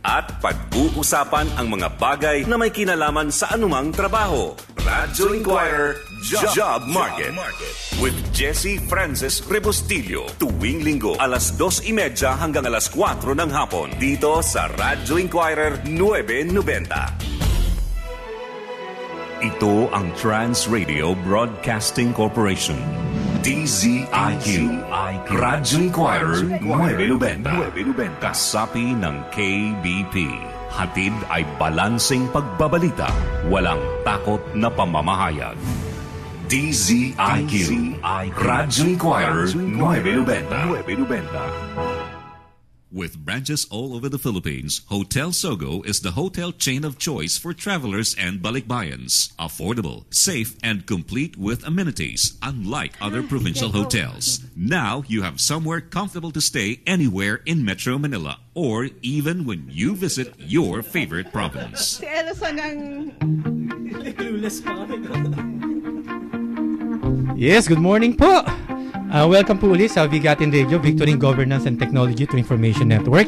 at pag-uusapan ang mga bagay na may kinalaman sa anumang trabaho. Radyo Inquirer Job Market with Jessie Francis Rebustillo. Tuwing linggo, alas 2:30 hanggang alas 4 ng hapon. Dito sa Radyo Inquirer 990. Ito ang Trans Radio Broadcasting Corporation. DZIQ. Radyo Inquirer 990. Kasapi ng KBP. Hatid ay balanseng pagbabalita. Walang takot na pamamahayag. DZIQ. Radyo Inquirer 990. With branches all over the Philippines, Hotel Sogo is the hotel chain of choice for travelers and balikbayans. Affordable, safe, and complete with amenities, unlike other provincial hotels. Now you have somewhere comfortable to stay anywhere in Metro Manila or even when you visit your favorite province. Si Elson ang... Clueless pa kami. Yes, good morning po. Welcome po ulit sa Vigatin Radio, Victory in Governance and Technology to Information Network.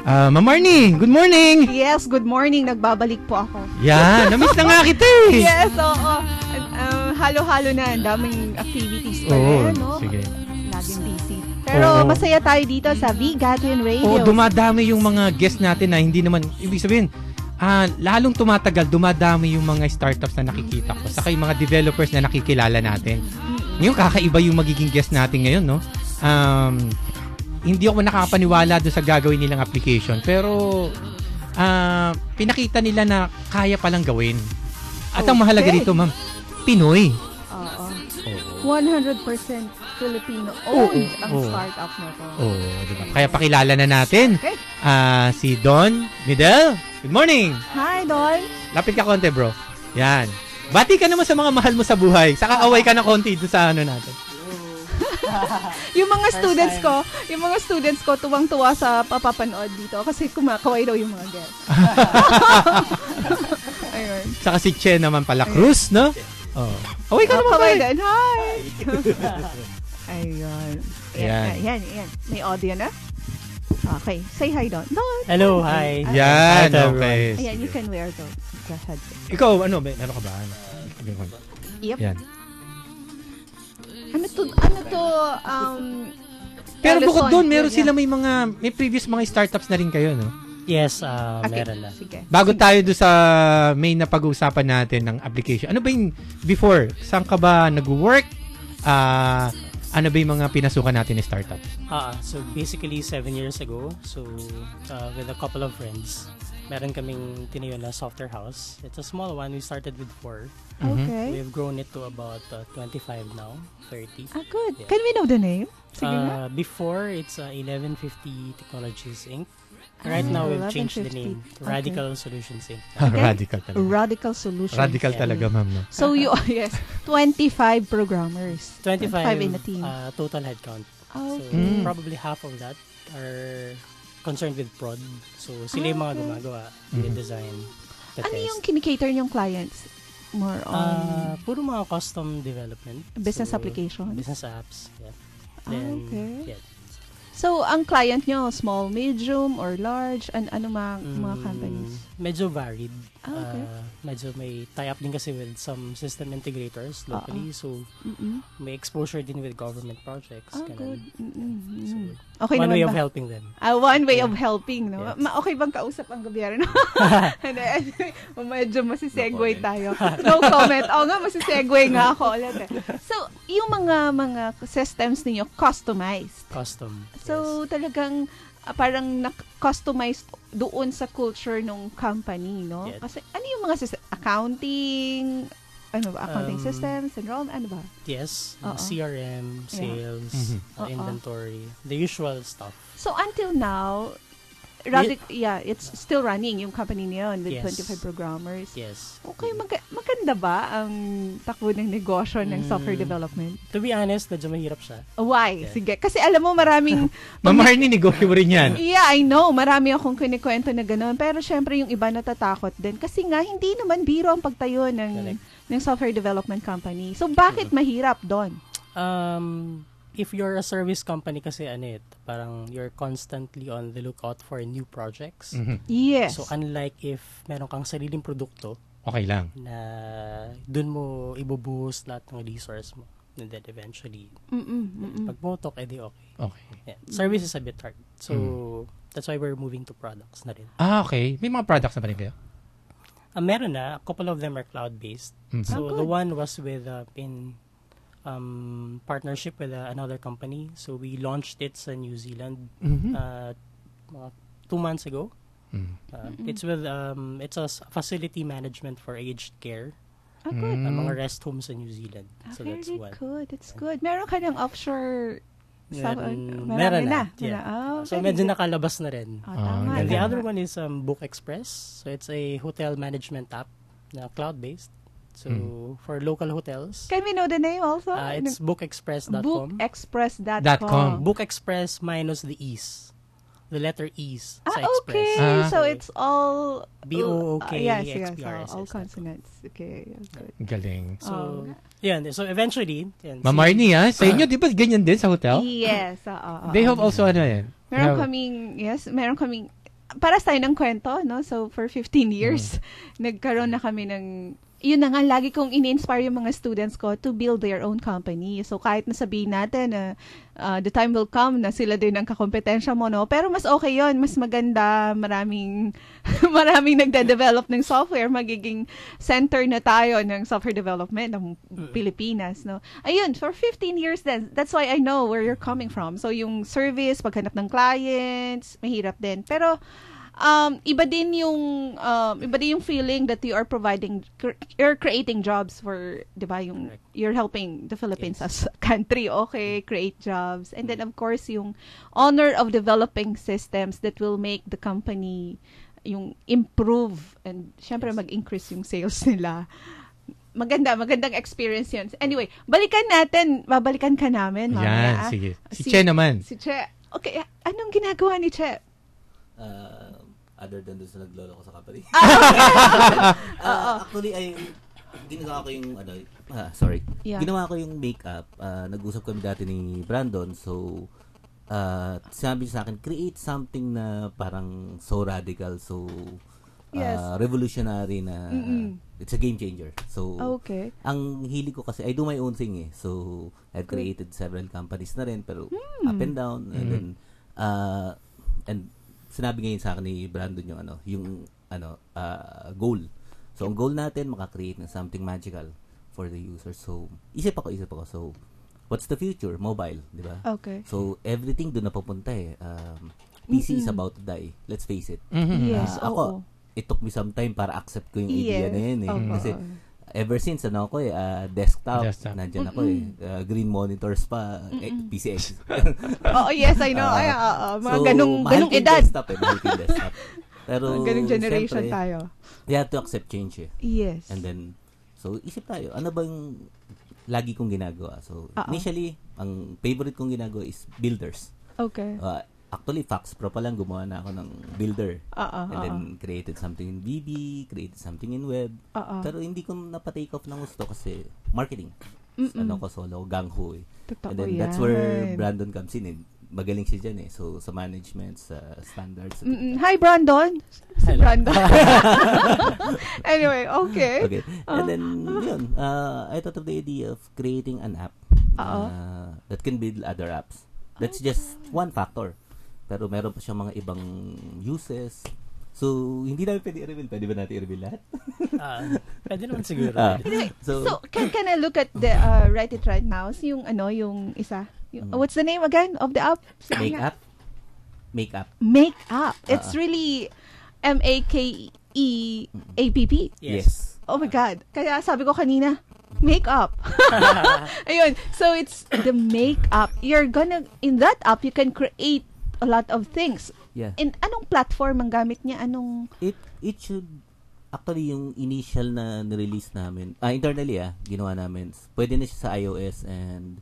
Ma'am Marnie, good morning! Yes, good morning. Nagbabalik po ako. Yan, namiss na nga kita eh! Yes, oo. Halo-halo na. Ang daming activities pa rin, no? Sige. Laging busy. Pero masaya tayo dito sa Vigatin Radio. Dumadami yung mga guests natin na hindi naman, ibig sabihin, lalong tumatagal, dumadami yung mga startups na nakikita ko. Saka yung mga developers na nakikilala natin. Ngayon, kakaiba yung magiging guest natin ngayon, no? Hindi ako nakapaniwala doon sa gagawin nilang application. Pero, pinakita nila na kaya palang gawin. At ang mahalaga dito, ma'am, Pinoy. Oo. 100% Filipino-owned ang startup na to. Diba? Kaya pakilala na natin. Okay. Si Don Midel. Good morning! Hi, Don! Lapit ka konti, bro. Yan. Bati ka naman sa mga mahal mo sa buhay. Saka away ka na konti doon sa ano natin. yung mga students ko tuwang-tuwa sa papapanood dito kasi kumakaway daw yung mga guests. Ayun. Saka si Che naman pala Cruz, no? Away ka naman Kaway pala. din. Hi! Ayun. Yan. May audio na? Okay. Say hi, Don. Hello, hi. Yan, Hi, okay. Ayan, you can wear the headset. Ikaw, ano ka ba? Yep. Yan. Ano to, Pero Elson, bukod doon, meron yun, sila may previous mga startups na rin kayo, no? Yes, Okay, meron na. sige. Bago tayo doon sa main na pag-uusapan natin ng application. Ano ba yung before? Saan ka ba nag-work? Ano ba yung mga pinasukan natin na startups? So basically 7 years ago, with a couple of friends, meron kaming tinayo na software house. It's a small one. We started with 4. Okay. We've grown it to about 25 now, 30. Good. Yeah. Can we know the name? Sige nga. Before, it's 1150 Technologies Inc. Right now, we've changed the 1150. name to Radical Solutions Inc. Radical talaga. Radical Solutions. Radical talaga, ma'am. No? So, 25 programmers. 25 in a team. Total headcount. Oh, So, probably half of that are concerned with prod. So, sila yung mga gumagawa, yung design, the ano test. yung kinikater niyong clients? More on Puro mga custom development. business So, applications? Business apps, yeah. Then, Okay. yeah. So, ang client niyo, small, medium, or large? Ano mga companies? Medyo varied. Okay. Medyo may tie-up din kasi with some system integrators locally. So, may exposure din with government projects. Good. So, Okay one naman way ba? of helping them. One way of helping, no? Yes. Okay bang kausap ang gobyerno? Medyo masisegue tayo. No comment. Nga, masisegue nga ako ulit eh. So, yung mga systems ninyo, customized. Custom. So, talagang parang na-customized doon sa culture ng company, no? Yes. Kasi ano yung mga accounting, accounting systems, enrollment, ano ba? Yes. Oo. CRM, sales, inventory, the usual stuff. So, until now, it's still running yung company niyo with Yes. 25 programmers. Yes. Okay, maganda ba ang takbo ng negosyo ng software development? To be honest, medyo mahirap siya. Why? Yeah. Sige. Kasi alam mo, maraming... Ma'am Marnie, negosyo rin yan. Yeah, I know. Marami akong kinikwento na gano'n. Pero syempre, yung iba natatakot din. Kasi nga, hindi naman biro ang pagtayo ng software development company. So, bakit mahirap doon? if you're a service company kasi parang you're constantly on the lookout for new projects. Yes. So unlike if meron kang sariling produkto Okay lang. na dun mo ibubuhos lahat ng resource mo, and then eventually pag motok edi okay. Okay. Yeah. Service is a bit hard. So that's why we're moving to products na rin. Okay. May mga products na ba rin kayo? Meron na, a couple of them are cloud-based. So good. the one was with in partnership with another company. So we launched it sa New Zealand mga 2 months ago. It's with it's a facility management for aged care. Good. Mga rest homes sa New Zealand. So that's Very one. good. That's good. Meron ka ng offshore Meron na. Yeah. So medyo nakalabas na rin. Tama. And the other one is Book Express. So it's a hotel management app na cloud-based. So for local hotels, Can we know the name also? it's bookexpress.com. Bookexpress.com. Book Express minus the E's. The letter E's sa Okay. Express. So it's all BOOKEXPRS. yes. All consonants. Okay. Good. Galing. So, yan. So eventually, yan. Ma'am Marnie, sa inyo, di ba ganyan din sa hotel? Yes. They have also yan. Meron kaming para sa tayo ng kwento, no? So for 15 years, nagkaroon na kami ng yun na nga, lagi kong ini-inspire yung mga students ko to build their own company. So, kahit nasabihin natin na the time will come na sila din ang kakompetensya mo, no? Pero mas okay yun. Mas maganda. Maraming nagde-develop ng software. Magiging center na tayo ng software development ng Pilipinas, no? Ayun, for 15 years then. That's why I know where you're coming from. So, yung service, paghanap ng clients, mahirap din. Pero, iba din yung feeling that you are you're creating jobs for, 'di ba, yung you're helping the Philippines as a country, okay, create jobs. And then of course yung honor of developing systems that will make the company yung improve and syempre mag-increase yung sales nila. Magandang experience yun. Anyway, babalikan ka namin mamaya. Yan, sige. Si Che naman. Si Che. Okay, anong ginagawa ni Che? Other than doon sa naglolo ko sa company. Oo. Actually, ginawa ko yung, Yeah. ginawa ko yung makeup. Nag-usap kami dati ni Brandon. So, sinabi sa akin, create something na parang so radical, so Yes. revolutionary na it's a game changer. So, Okay. ang hili ko kasi, I do my own thing eh. So, I've created several companies na rin, pero up and down. And then, and sinabi ngayon sa akin ni Brandon yung goal. So, ang goal natin, makakreate ng something magical for the user. So, isip ako. So, what's the future? Mobile, di ba? Okay. So, everything doon na papunta eh. PC is about to die. Let's face it. Yes, Ako, it took me some time para accept ko yung idea na yun eh. Kasi, ever since, desktop. Nandyan ako eh. Green monitors pa, PCX. Yes, I know. Mga ganung edad. Mahal ko yung desktop. Pero, ganung generation siyempre, tayo. we have to accept change eh. Yes. And then, so, isip tayo, ano ba yung lagi kong ginagawa? So, initially, ang favorite kong ginagawa is builders. Okay. Actually, Fax Pro pa lang, gumawa na ako ng builder. And then, created something in VB, created something in web. Pero hindi ko napatake off ng gusto kasi marketing. Solo, gang-ho eh. Totoo And then, yan. that's where Brandon comes in eh. Magaling siya dyan eh. So, sa management, sa standards. Hi, Brandon. Si Brandon. Anyway, okay. Okay. And then, yun. I thought of the idea of creating an app that can build other apps. That's just one factor. Pero meron pa siyang mga ibang uses. So, hindi namin pwede i-reveal. Pwede ba natin i-reveal lahat? Pwede naman siguro. Anyway, so can I look at the write it right now? So, yung isa. What's the name again of the app? Make up. Make up. It's really MAKEAPP. Yes. Oh my God. Kaya sabi ko kanina, make up. Ayun. So, it's the make up. In that app, you can create a lot of things. Yeah. And anong platform ang gamit niya? It should, actually, yung initial na nirelease namin, internally ginawa namin, pwede na siya sa iOS and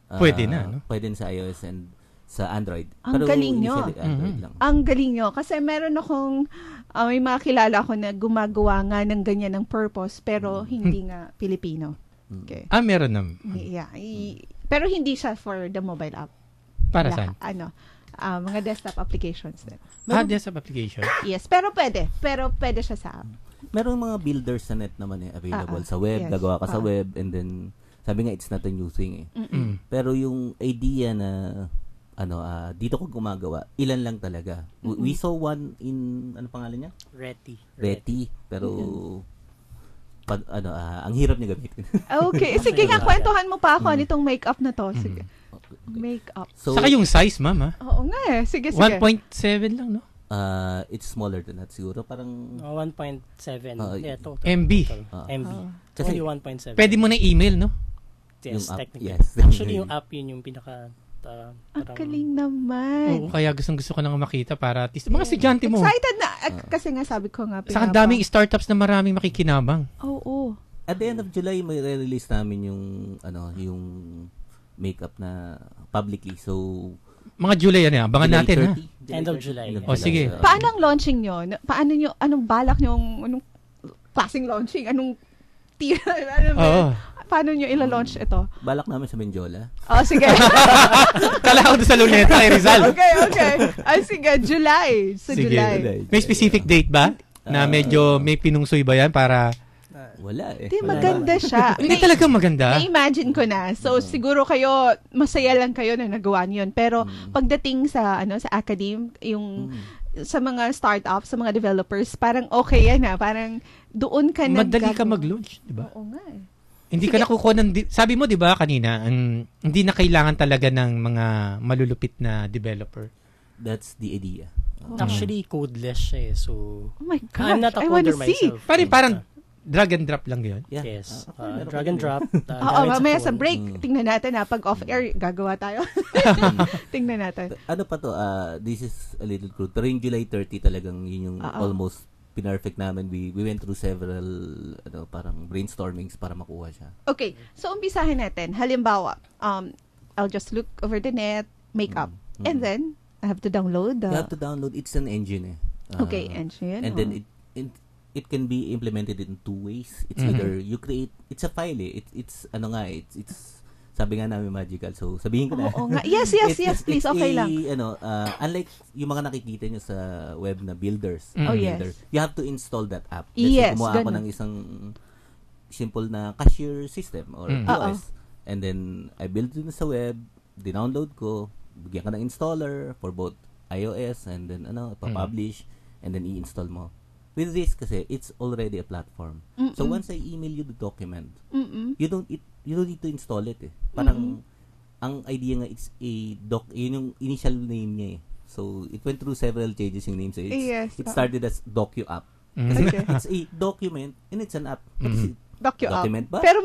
Pwede na, no? Pwede na sa iOS and sa Android. Ang galing nyo. Android lang. Ang galing nyo. Kasi meron akong, may mga kilala ko na gumagawa nga ng ganyan ng purpose, pero hindi nga Pilipino. Okay. Meron naman. Yeah. Pero hindi siya for the mobile app. Para saan? Mga desktop applications din. Desktop application. Yes, pero pwede. Pero pwede siya sa app. Meron mga builders sa net naman available sa web, yes. gagawa ka sa web, and then sabi nga it's not a new thing Pero yung idea na dito ko gumagawa, ilan lang talaga. We saw one in ano pangalan niya? Reti. Pero ang hirap niya gamitin. Okay, sige nga, kwentuhan mo pa ako nitong make-up na to. Sige. Make-up. So, saka yung size, ma'am, Oo nga Sige. 1.7 lang, no? It's smaller than that siguro. Parang 1.7. Total. MB. MB. Kasi Only 1.7. Pwede mo na email, no? Yes, yung app, technically. yes. Actually, yung app yun yung pinaka... Ang galing naman. Oo, kaya gusto ko nang makita para at least mga estudyante mo. Excited na. Kasi nga sabi ko nga. Saka daming startups na maraming makikinabang. Oo. At the end of July, may re-release namin yung makeup na publicly. So, mga July yan, abangan July natin 30, End of July. Sige. Paano ang launching nyo? Paano nyo, anong balak nyo, anong klaseng launching? Anong tira? Paano nyo ila-launch ito? balak namin sa Menjola. Sige. Kala ko doon sa Luneta kay Rizal. Okay. Sige, July. Sige. July. May specific date ba? Na medyo may pinungsoy ba yan para... Wala Hindi, maganda siya. Hindi talaga maganda. Na-imagine ko na. So, siguro kayo, masaya lang kayo na nagawa niyo yun. Pero, pagdating sa academe, yung sa mga startups, sa mga developers, parang okay yan Parang doon ka na... Madali ka mag-launch, di ba? Oo nga Hindi ka nakukuha ng... Sabi mo, di ba, kanina, hindi na kailangan talaga ng mga malulupit na developer. That's the idea. Actually, codeless siya So, oh my gosh, I'm not a I wanna coder see. myself. Parang drag and drop lang yun. Yeah. Yes. Drag and drop. Mamaya sa break, tingnan natin pag off-air, gagawa tayo. Tingnan natin. Ano pa to? This is a little crude. Pero yung July 30 talagang yun yung almost pinerfect namin. We went through several parang brainstormings para makuha siya. Okay, so umpisahin natin. Halimbawa, I'll just look over the net, makeup, and then I have to download. You have to download. It's an engine Okay, engine. And then it can be implemented in two ways. It's either you create, it's a file It's sabi nga namin magical. So sabihin ko na. Oo nga. Yes, please, okay lang. Unlike yung mga nakikita nyo sa web na builders. Yes. You have to install that app. Yes, kumuha ako ng isang simple na cashier system or POS. And then I build it sa web, dinownload ko, bigyan ka ng installer for both iOS and then pa-publish and then i-install mo. With this kasi it's already a platform. So once I email you the document, you don't need to install it Parang ang idea nga it's a yun yung initial name niya So it went through several changes yung name. So it started as Docu-app. Kasi it's a document and it's an app. Kasi document ba? Pero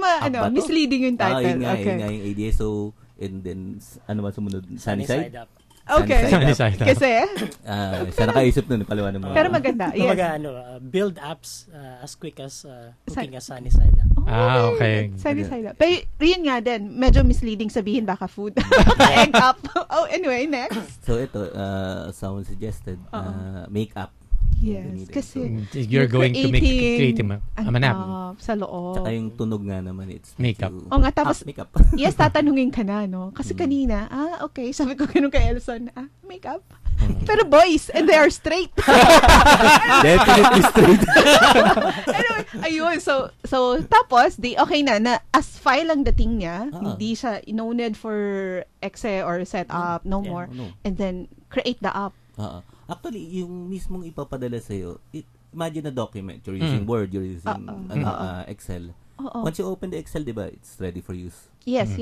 misleading yung title. Yun nga yung idea. So and then ano man sumunod? Sunnyside Up. Okay. Sunnyside Up. Kasi siya nakaisip nun paliwanag mo. pero maganda. Yes. Build apps as quick as cooking a Sunnyside Up. Okay. Sunnyside Up. Pero yun nga din, medyo misleading sabihin baka food. Egg up. Anyway, next. So ito, someone suggested makeup. Yes, kasi you're going to make creative manap sa loob. Tsaka yung tunog nga naman, it's makeup. Nga, tapos, makeup. yes, tatanungin ka na, Kasi kanina, okay, sabi ko ganun kay Elson, makeup. Pero boys, and they are straight. Definitely straight. Anyway, ayun, so tapos, okay na as file ang dating niya, hindi siya no need for exe or setup, no more. No. And then, create the app. Actually, yung mismong ipapadala sa'yo, imagine a document. You're using Word, you're using Excel. Once you open the Excel, diba, it's ready for use. Yes.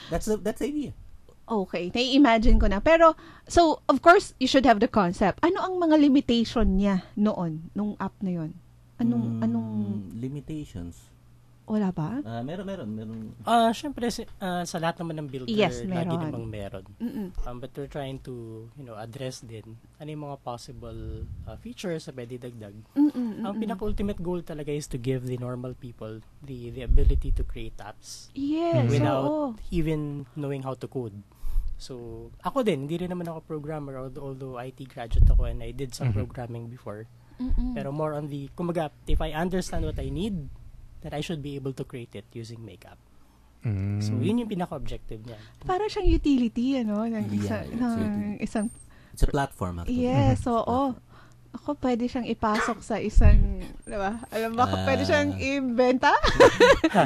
That's the idea. Okay, nai-imagine ko na. Pero, so, of course, you should have the concept. Ano ang mga limitation niya noon, nung app na yun? Anong limitations? Wala ba? Meron. Syempre, sa lahat naman ng builder, yes, lagi namang meron. But we're trying to, address din ano yung mga possible features na pwede dagdag. Ang pinaka-ultimate goal talaga is to give the normal people the ability to create apps. Yes. Without even knowing how to code. So, ako din, hindi rin naman ako programmer, although IT graduate ako and I did some programming before. Pero more on the, kumbaga, if I understand what I need, that I should be able to create it using makeup. Mm. So, yun yung pinaka-objective niya. Parang siyang utility, ano, ng isang It's a platform, actually. yes, oo. Ako, pwede siyang ipasok sa isang, diba? Alam mo, pwede siyang ibenta?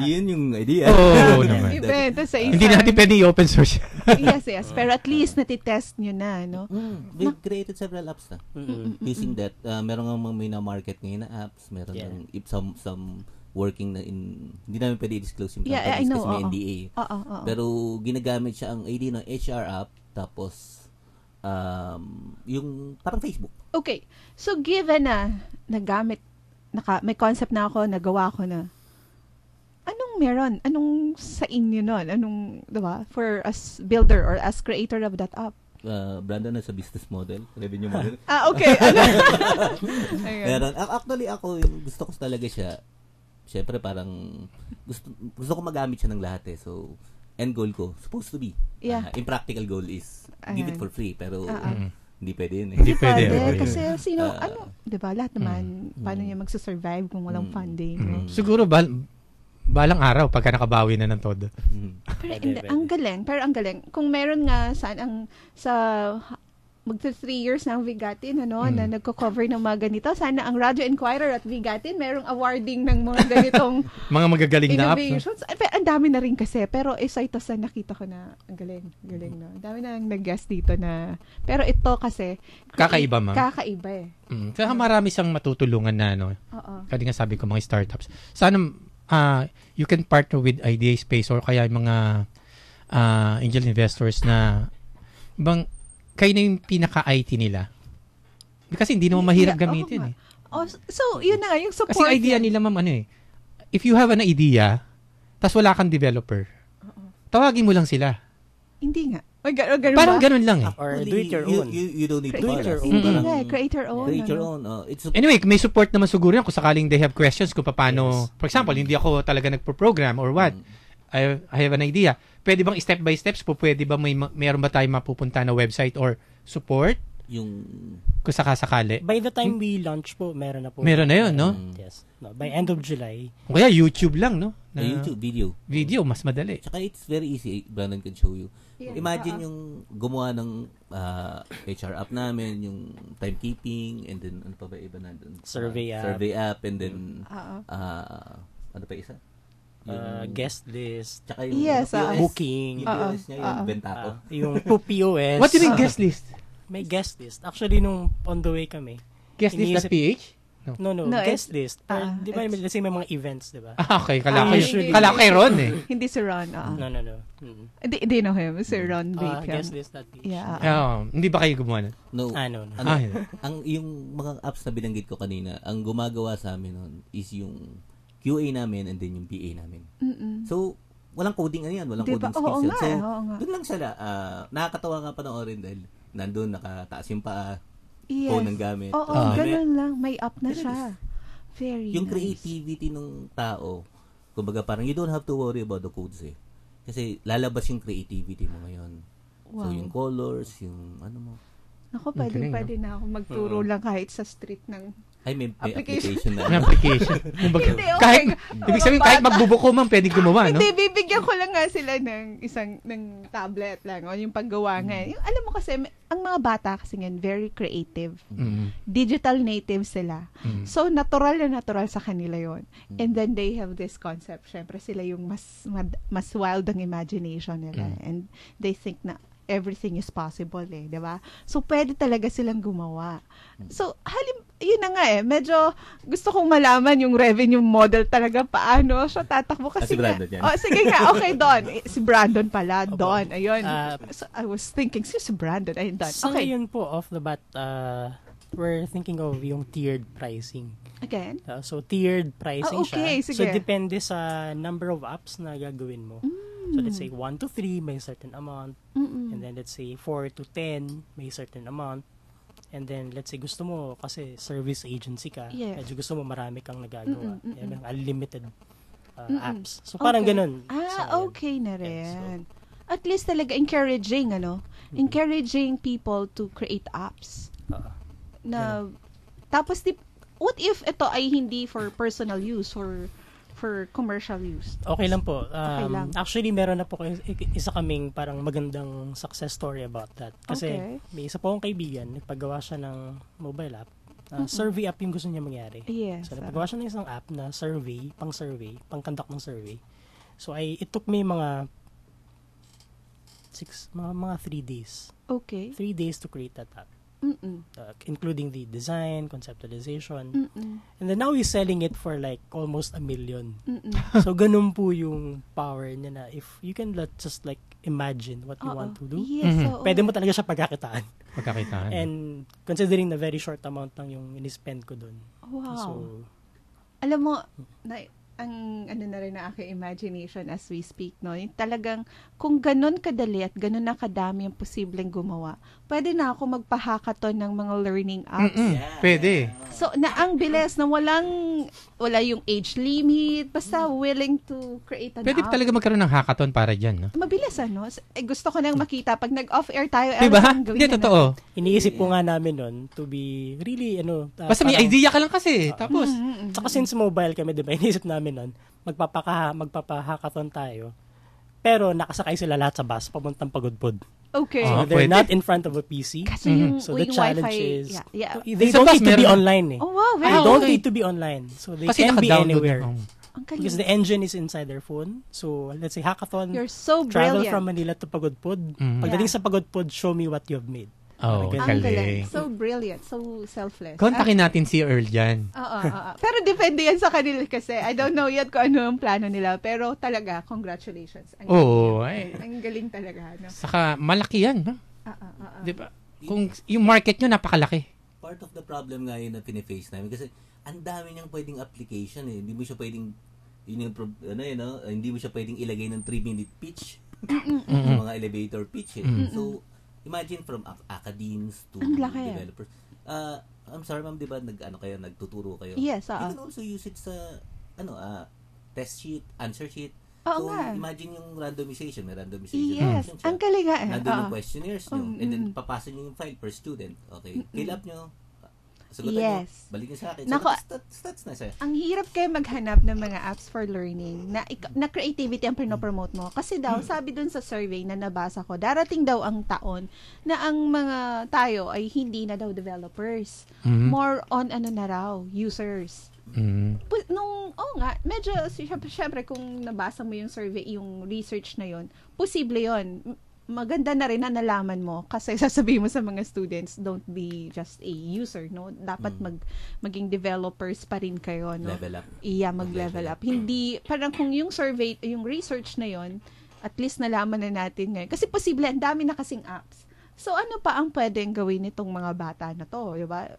Yun yung idea. Oo naman. Ibenta sa isang... Hindi natin pwede i-open source. yes. Pero at least natitest nyo na, no? We've created several apps na. Using that. Meron nga may na-market ngayon na apps. Meron ng some working na in... Hindi namin pwede i-disclose yung companies I know, kasi may NDA. Pero ginagamit siya ang idea ng HR app. Tapos, yung parang Facebook. Okay. So, given na nagamit, may concept na ako, nagawa ko na, anong meron? Anong sa inyo nun? Anong, diba? For as builder or as creator of that app? Brandon na sa business model, revenue model. Okay. Meron. Actually, ako, yung gusto ko talaga siya, syempre parang, gusto ko magamit siya ng lahat eh. So, end goal ko, supposed to be. Impractical goal is, give it for free. Pero, hindi pwede yun eh. Hindi pwede. Kasi sino, diba, lahat naman, paano niya magsasurvive kung walang funding. No? Siguro, balang araw, pagka nakabawi na ng todo. Pero ang galing. Kung meron nga sa magsa 3 years na ang Vigatin, na nagko-cover ng mga ganito, sana ang Radio Inquirer at Vigatin, merong awarding ng mga ganitong mga magagaling na apps. innovations. Ang dami na rin kasi, pero isa ito sa nakita ko na, ang galing, no? Ang dami na nag-guest dito na, pero ito kasi, Kakaiba, ma'am. Kakaiba eh. Kaya marami siyang matutulungan na, no? Kaya nga sabi ko, mga startups. Sana, you can partner with Idea Space or kaya yung mga angel investors na kayo na yung pinaka-IT nila. Kasi hindi naman mahirap gamitin eh. So, yun na nga, yung support. Kasi idea nila, ma'am, if you have an idea, tas wala kang developer, tawagin mo lang sila. Hindi nga. Parang ganun lang eh. Or do it your own. You don't need to Do it your own. Hindi nga, create your own. Create your own. Anyway, may support naman siguro yan kung sakaling they have questions kung paano, for example, hindi ako talaga nagpo-program or what. I have an idea. Pwede bang step by steps po? Pwede ba mayroon ba tayong mapupunta na website or support? Yung kung sakasakali. By the time we launch po, meron na po. Meron na yun, no? Yes. No, by end of July. O kaya YouTube lang, no? YouTube video. Video, mas madali. Tsaka it's very easy. Brandon can show you. Yeah. Imagine yung gumawa ng HR app namin, yung timekeeping, and then ano pa ba iba nandun? Survey app, and then ano pa isa? Guest list. Tsaka yung booking. Yung POS niya, yung benta ko. Yung POS. What do you mean guest list? May guest list. Actually, nung on the way kami. Guest list.ph? No, guest list. Di ba, let's say may mga events, di ba? Okay. Kala ko kay Ron eh. Hindi si Ron. No. Hindi know him. Si Ron Bape. Guest list.ph. Hindi ba kayo gumawa nun? No. No. Yung mga apps na binanggit ko kanina, ang gumagawa sa amin nun is yung QA namin and then yung BA namin. So, walang coding yan. Walang coding skills yan. So, doon lang sila. Nakakatawa nga panoorin dahil nandun, nakataas yung paa, phone ng gamit. Ganun lang. May up na siya. Very yung nice. creativity ng tao, kumbaga parang you don't have to worry about the codes eh. Kasi lalabas yung creativity mo ngayon. Wow. So, yung colors, yung ano mo. Ako, pwede na ako magturo lang kahit sa street ng may application na. May application. Hindi, Ibig sabihin, kahit magbubuko man, pwede gumawa, no? Hindi, bibigyan ko lang nga sila ng ng tablet lang o yung paggawa nga. Yung, alam mo kasi, ang mga bata kasi ngayon, very creative. Digital native sila. So, natural sa kanila yon. And then, they have this concept. Syempre, sila yung mas wild ang imagination nila. And they think na everything is possible eh, di ba? So, pwede talaga silang gumawa. So, yun na nga eh, medyo gusto kong malaman yung revenue model talaga paano siya tatakbo kasi si Brandon yan. Sige nga, okay, Don. Si Brandon pala, Don. Ayun. So, I was thinking, si Brandon, ayun, Don. So, okay. ngayon po, off the bat, we're thinking of yung tiered pricing. Again? So, tiered pricing okay, siya. sige. So, depende sa number of apps na gagawin mo. So, let's say 1 to 3, may certain amount. And then, let's say 4 to 10, may certain amount. And then, let's say gusto mo, kasi service agency ka, medyo gusto mo marami kang nagagawa. Yung unlimited apps. So, parang ganun. Okay na rin. At least talaga encouraging, encouraging people to create apps. Tapos, what if ito ay hindi for personal use, for commercial use? Okay lang po. Okay lang. Actually, meron na po isa kaming parang magandang success story about that. Kasi may isa po akong kaibigan, nagpagawa siya ng mobile app. Survey app yung gusto niya mangyari. Yes. So, nagpagawa siya ng isang app na pang-conduct ng survey. So, it took me mga 3 days. Okay. 3 days to create that app. Including the design, conceptualization. And then now he's selling it for like almost $1 million. So ganun po yung power niya na if you can just like imagine what you want to do, pwede mo talaga siya pagkakitaan. And considering na very short amount lang yung in-spend ko dun. Wow. So, alam mo, ang ano na rin na aking imagination as we speak, no? Talagang, kung ganun kadali at ganun na kadami yung posibleng gumawa, pwede na ako magpa-hackathon ng mga learning apps. Pwede. So, na ang bilis na wala yung age limit, basta willing to create an Pwede app. talaga magkaroon ng hackathon para dyan, no? Mabilis, ano? Gusto ko nang makita. Pag nag-off-air tayo, Diba? gawin Hindi, na totoo. iniisip po nga namin nun to be really, Basta may idea ka lang kasi. Tapos, Tsaka since mobile kami, di ba, iniisip namin nun, magpapa-hackathon tayo. Pero nakasakay sila lahat sa bus, papuntang Pagudpod. Okay. So they're not in front of a PC. Kasi yung, So the yung challenge Wi-Fi, is, yeah. they Sa don't bus need to be meron. online eh. Oh, wow. They Very don't okay. need to be online. So they kasi can be naka-download anywhere. na. Ang galing. Because the engine is inside their phone. So let's say hackathon, You're so travel brilliant. from Manila to Pagudpod. Pagdating sa Pagudpod, show me what you've made. Oh, Ang galing. galing. So brilliant. So selfless. Kontakin natin si Earl dyan. Oo. Pero depende yan sa kanila kasi. I don't know yet kung ano ang plano nila. Pero talaga, congratulations. Ang Oo. galing. Ang galing talaga. No? Saka, malaki yan, no? Oo. Diba? Kung yung market nyo, napakalaki. Part of the problem nga yun na piniface namin kasi ang dami niyang pwedeng application eh. Hindi mo siya pwedeng hindi mo siya pwedeng ilagay ng 3-minute pitch. Yung mga elevator pitch eh. So, imagine from academics to developers. I'm sorry ma'am, di ba nagtuturo kayo? Yes, You can also use it sa test sheet, answer sheet. Oo So, nga. imagine yung randomization. May randomization. Yes. function siya. Ang galing nga. Nandun yung questionnaires nyo. And then, papasa nyo yung file per student. Okay. Fill up nyo. Sagutan nyo. Balik nyo sa akin. Nako, Stats na siya. ang hirap kayo maghanap ng mga apps for learning na creativity ang pinopromote mo. Kasi daw, sabi dun sa survey na nabasa ko, darating daw ang taon na ang mga tayo ay hindi na daw developers. More on na raw, users. Medyo, syempre kung nabasa mo yung survey, yung research na yon, posible yon. Maganda na rin na nalaman mo kasi sasabihin mo sa mga students, don't be just a user, no? Dapat maging developers pa rin kayo, no? Level up. Iya, mag-level up. Hindi, parang kung yung survey, yung research na yon, at least nalaman na natin ngayon. Kasi posible, ang dami na kasing apps. So, ano pa ang pwedeng gawin nitong mga bata na to, di ba?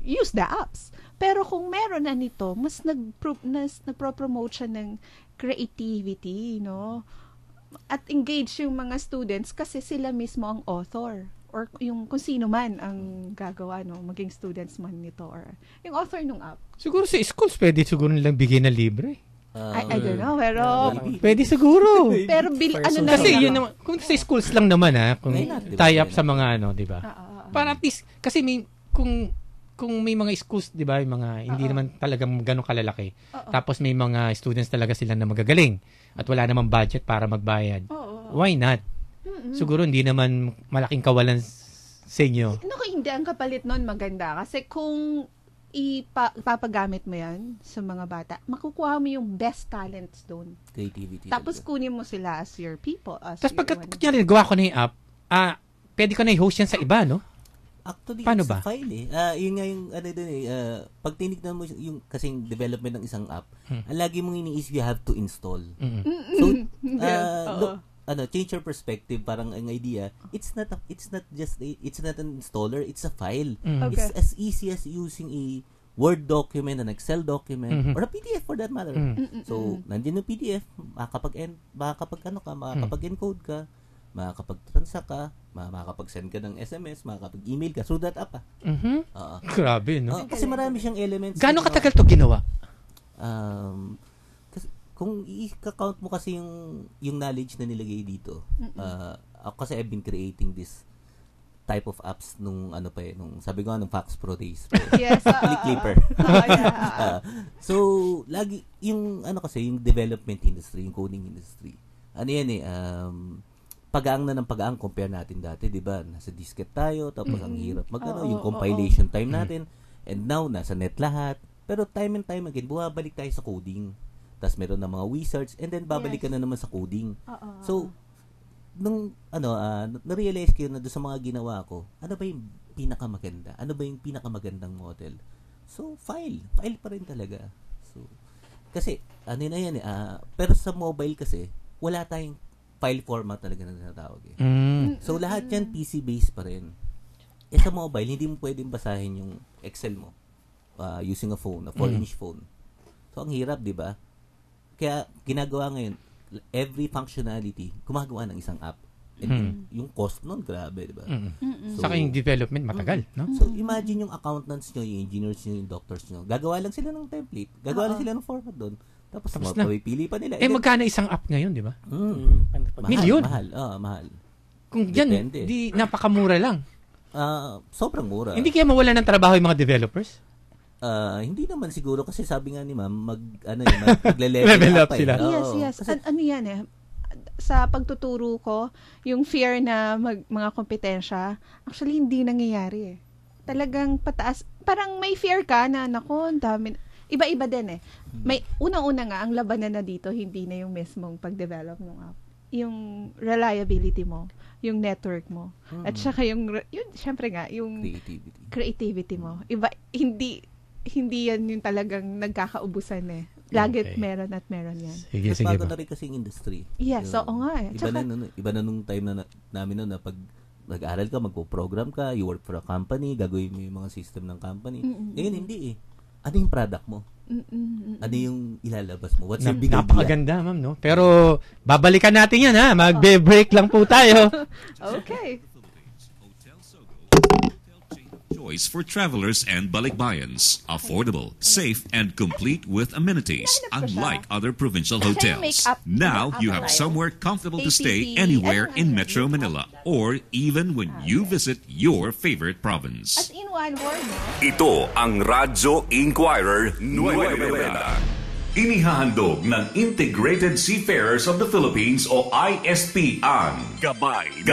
Use the apps. Pero kung meron na nito, mas nagpro-promote siya ng creativity, no? At engage yung mga students kasi sila mismo ang author or yung kung sino man ang gagawa, no, maging students man nito or yung author ng app. Siguro sa schools, pwede siguro nilang bigyan na libre. I don't know, pero Pwede siguro. pero ano na Kasi rin yun naman, kung sa schools lang naman kung tie up sa mga di ba? Para at least, kasi kung may mga schools, di ba, yung mga hindi naman talagang ganun kalalaki. Tapos may mga students talaga sila na magagaling at wala namang budget para magbayad. Why not? Siguro hindi naman malaking kawalan sa inyo. Hindi ang kapalit nun maganda kasi kung ipapagamit mo yan sa mga bata, makukuha mo yung best talents doon. Creativity. Tapos kunin mo sila as your people. Tapos pagka gawa ko na yung app, pwede ko na i-host yan sa iba, no? Actually, paano it's ba? a file eh. Yun nga yung pag tinignan mo yung kasing development ng isang app, ang lagi mong iniisip you have to install. So, change your perspective, parang ang idea, it's not an installer, it's a file. Okay. It's as easy as using a Word document, an Excel document, or a PDF for that matter. So, nandiyan yung PDF, makakapag-encode ka, makakapag-transact ka, makakapag-send ka ng SMS, makakapag-email ka through that app. Grabe, no? Kasi marami siyang elements. Gaano katagal to ginawa? Kasi, kung i-count mo kasi yung knowledge na nilagay dito, ako kasi I've been creating this type of apps nung nung sabi ko nung Fax Pro days. Yes. Clipper. Yeah. So, lagi yung kasi yung development industry, yung coding industry. Ano yan pag-aang na ng pag-aang compare natin dati, 'di ba? Nasa disket tayo, tapos ang hirap yung compilation time natin. And now nasa net lahat. Pero time and time again, bumabalik tayo sa coding. Tapos meron na mga wizards and then babalik ka na naman sa coding. So, nung na-realize ko na doon sa mga ginawa ko, ano ba yung pinakamaganda? Ano ba yung pinakamagandang model? So, file pa rin talaga. So, kasi na yan pero sa mobile kasi wala tayong file format talaga na tinatawag So, lahat yan PC-based pa rin. Sa mobile, hindi mo pwedeng basahin yung Excel mo using a phone, a 4-inch phone. So, ang hirap, di ba? Kaya, ginagawa ngayon, every functionality, gumagawa ng isang app. And yung cost nun, grabe, di ba? So, saka yung development matagal, no? So, imagine yung accountants nyo, yung engineers nyo, yung doctors nyo. Gagawa lang sila ng template. Gagawa lang sila ng format doon. Tapos mapapili pa nila. Magkano isang app ngayon, di ba? Milyon. Mahal. Kung yan, di napakamura lang. Sobrang mura. Hindi kaya mawala ng trabaho yung mga developers? Hindi naman siguro kasi sabi nga ni ma'am magle-level up sila. Yes. Kasi, ano yan sa pagtuturo ko, yung fear na mga kompetensya, actually hindi nangyayari Talagang pataas. Parang may fear ka na, nako, dami. Iba-iba din May unang-una nga ang labanan na dito, hindi na yung mismong pag-develop ng app. Yung reliability mo, yung network mo, at saka yung syempre nga, yung creativity mo. Iba, hindi yan yung talagang nagkakaubusan Lagi meron at meron yan. Sige bago na rin kasi yung industry. Yes, oo nga Iba na nung time na namin na pag nag-aaral ka, magpo-program ka, you work for a company, gagawin mo yung mga system ng company. Ngayon hindi Ano yung product mo? Ano yung ilalabas mo? What's your big idea? Napakaganda, ma'am, no? Pero babalikan natin yan, Magbe-break lang po tayo. Okay. Choice for travelers and balikbayans. Affordable, safe, and complete with amenities, unlike other provincial hotels. Now you have somewhere comfortable to stay anywhere in Metro Manila or even when you visit your favorite province. As in one word, Ito ang Radyo Inquirer Nueva Novela. Inihahandog ng Integrated Seafarers of the Philippines o ISP ang Gabay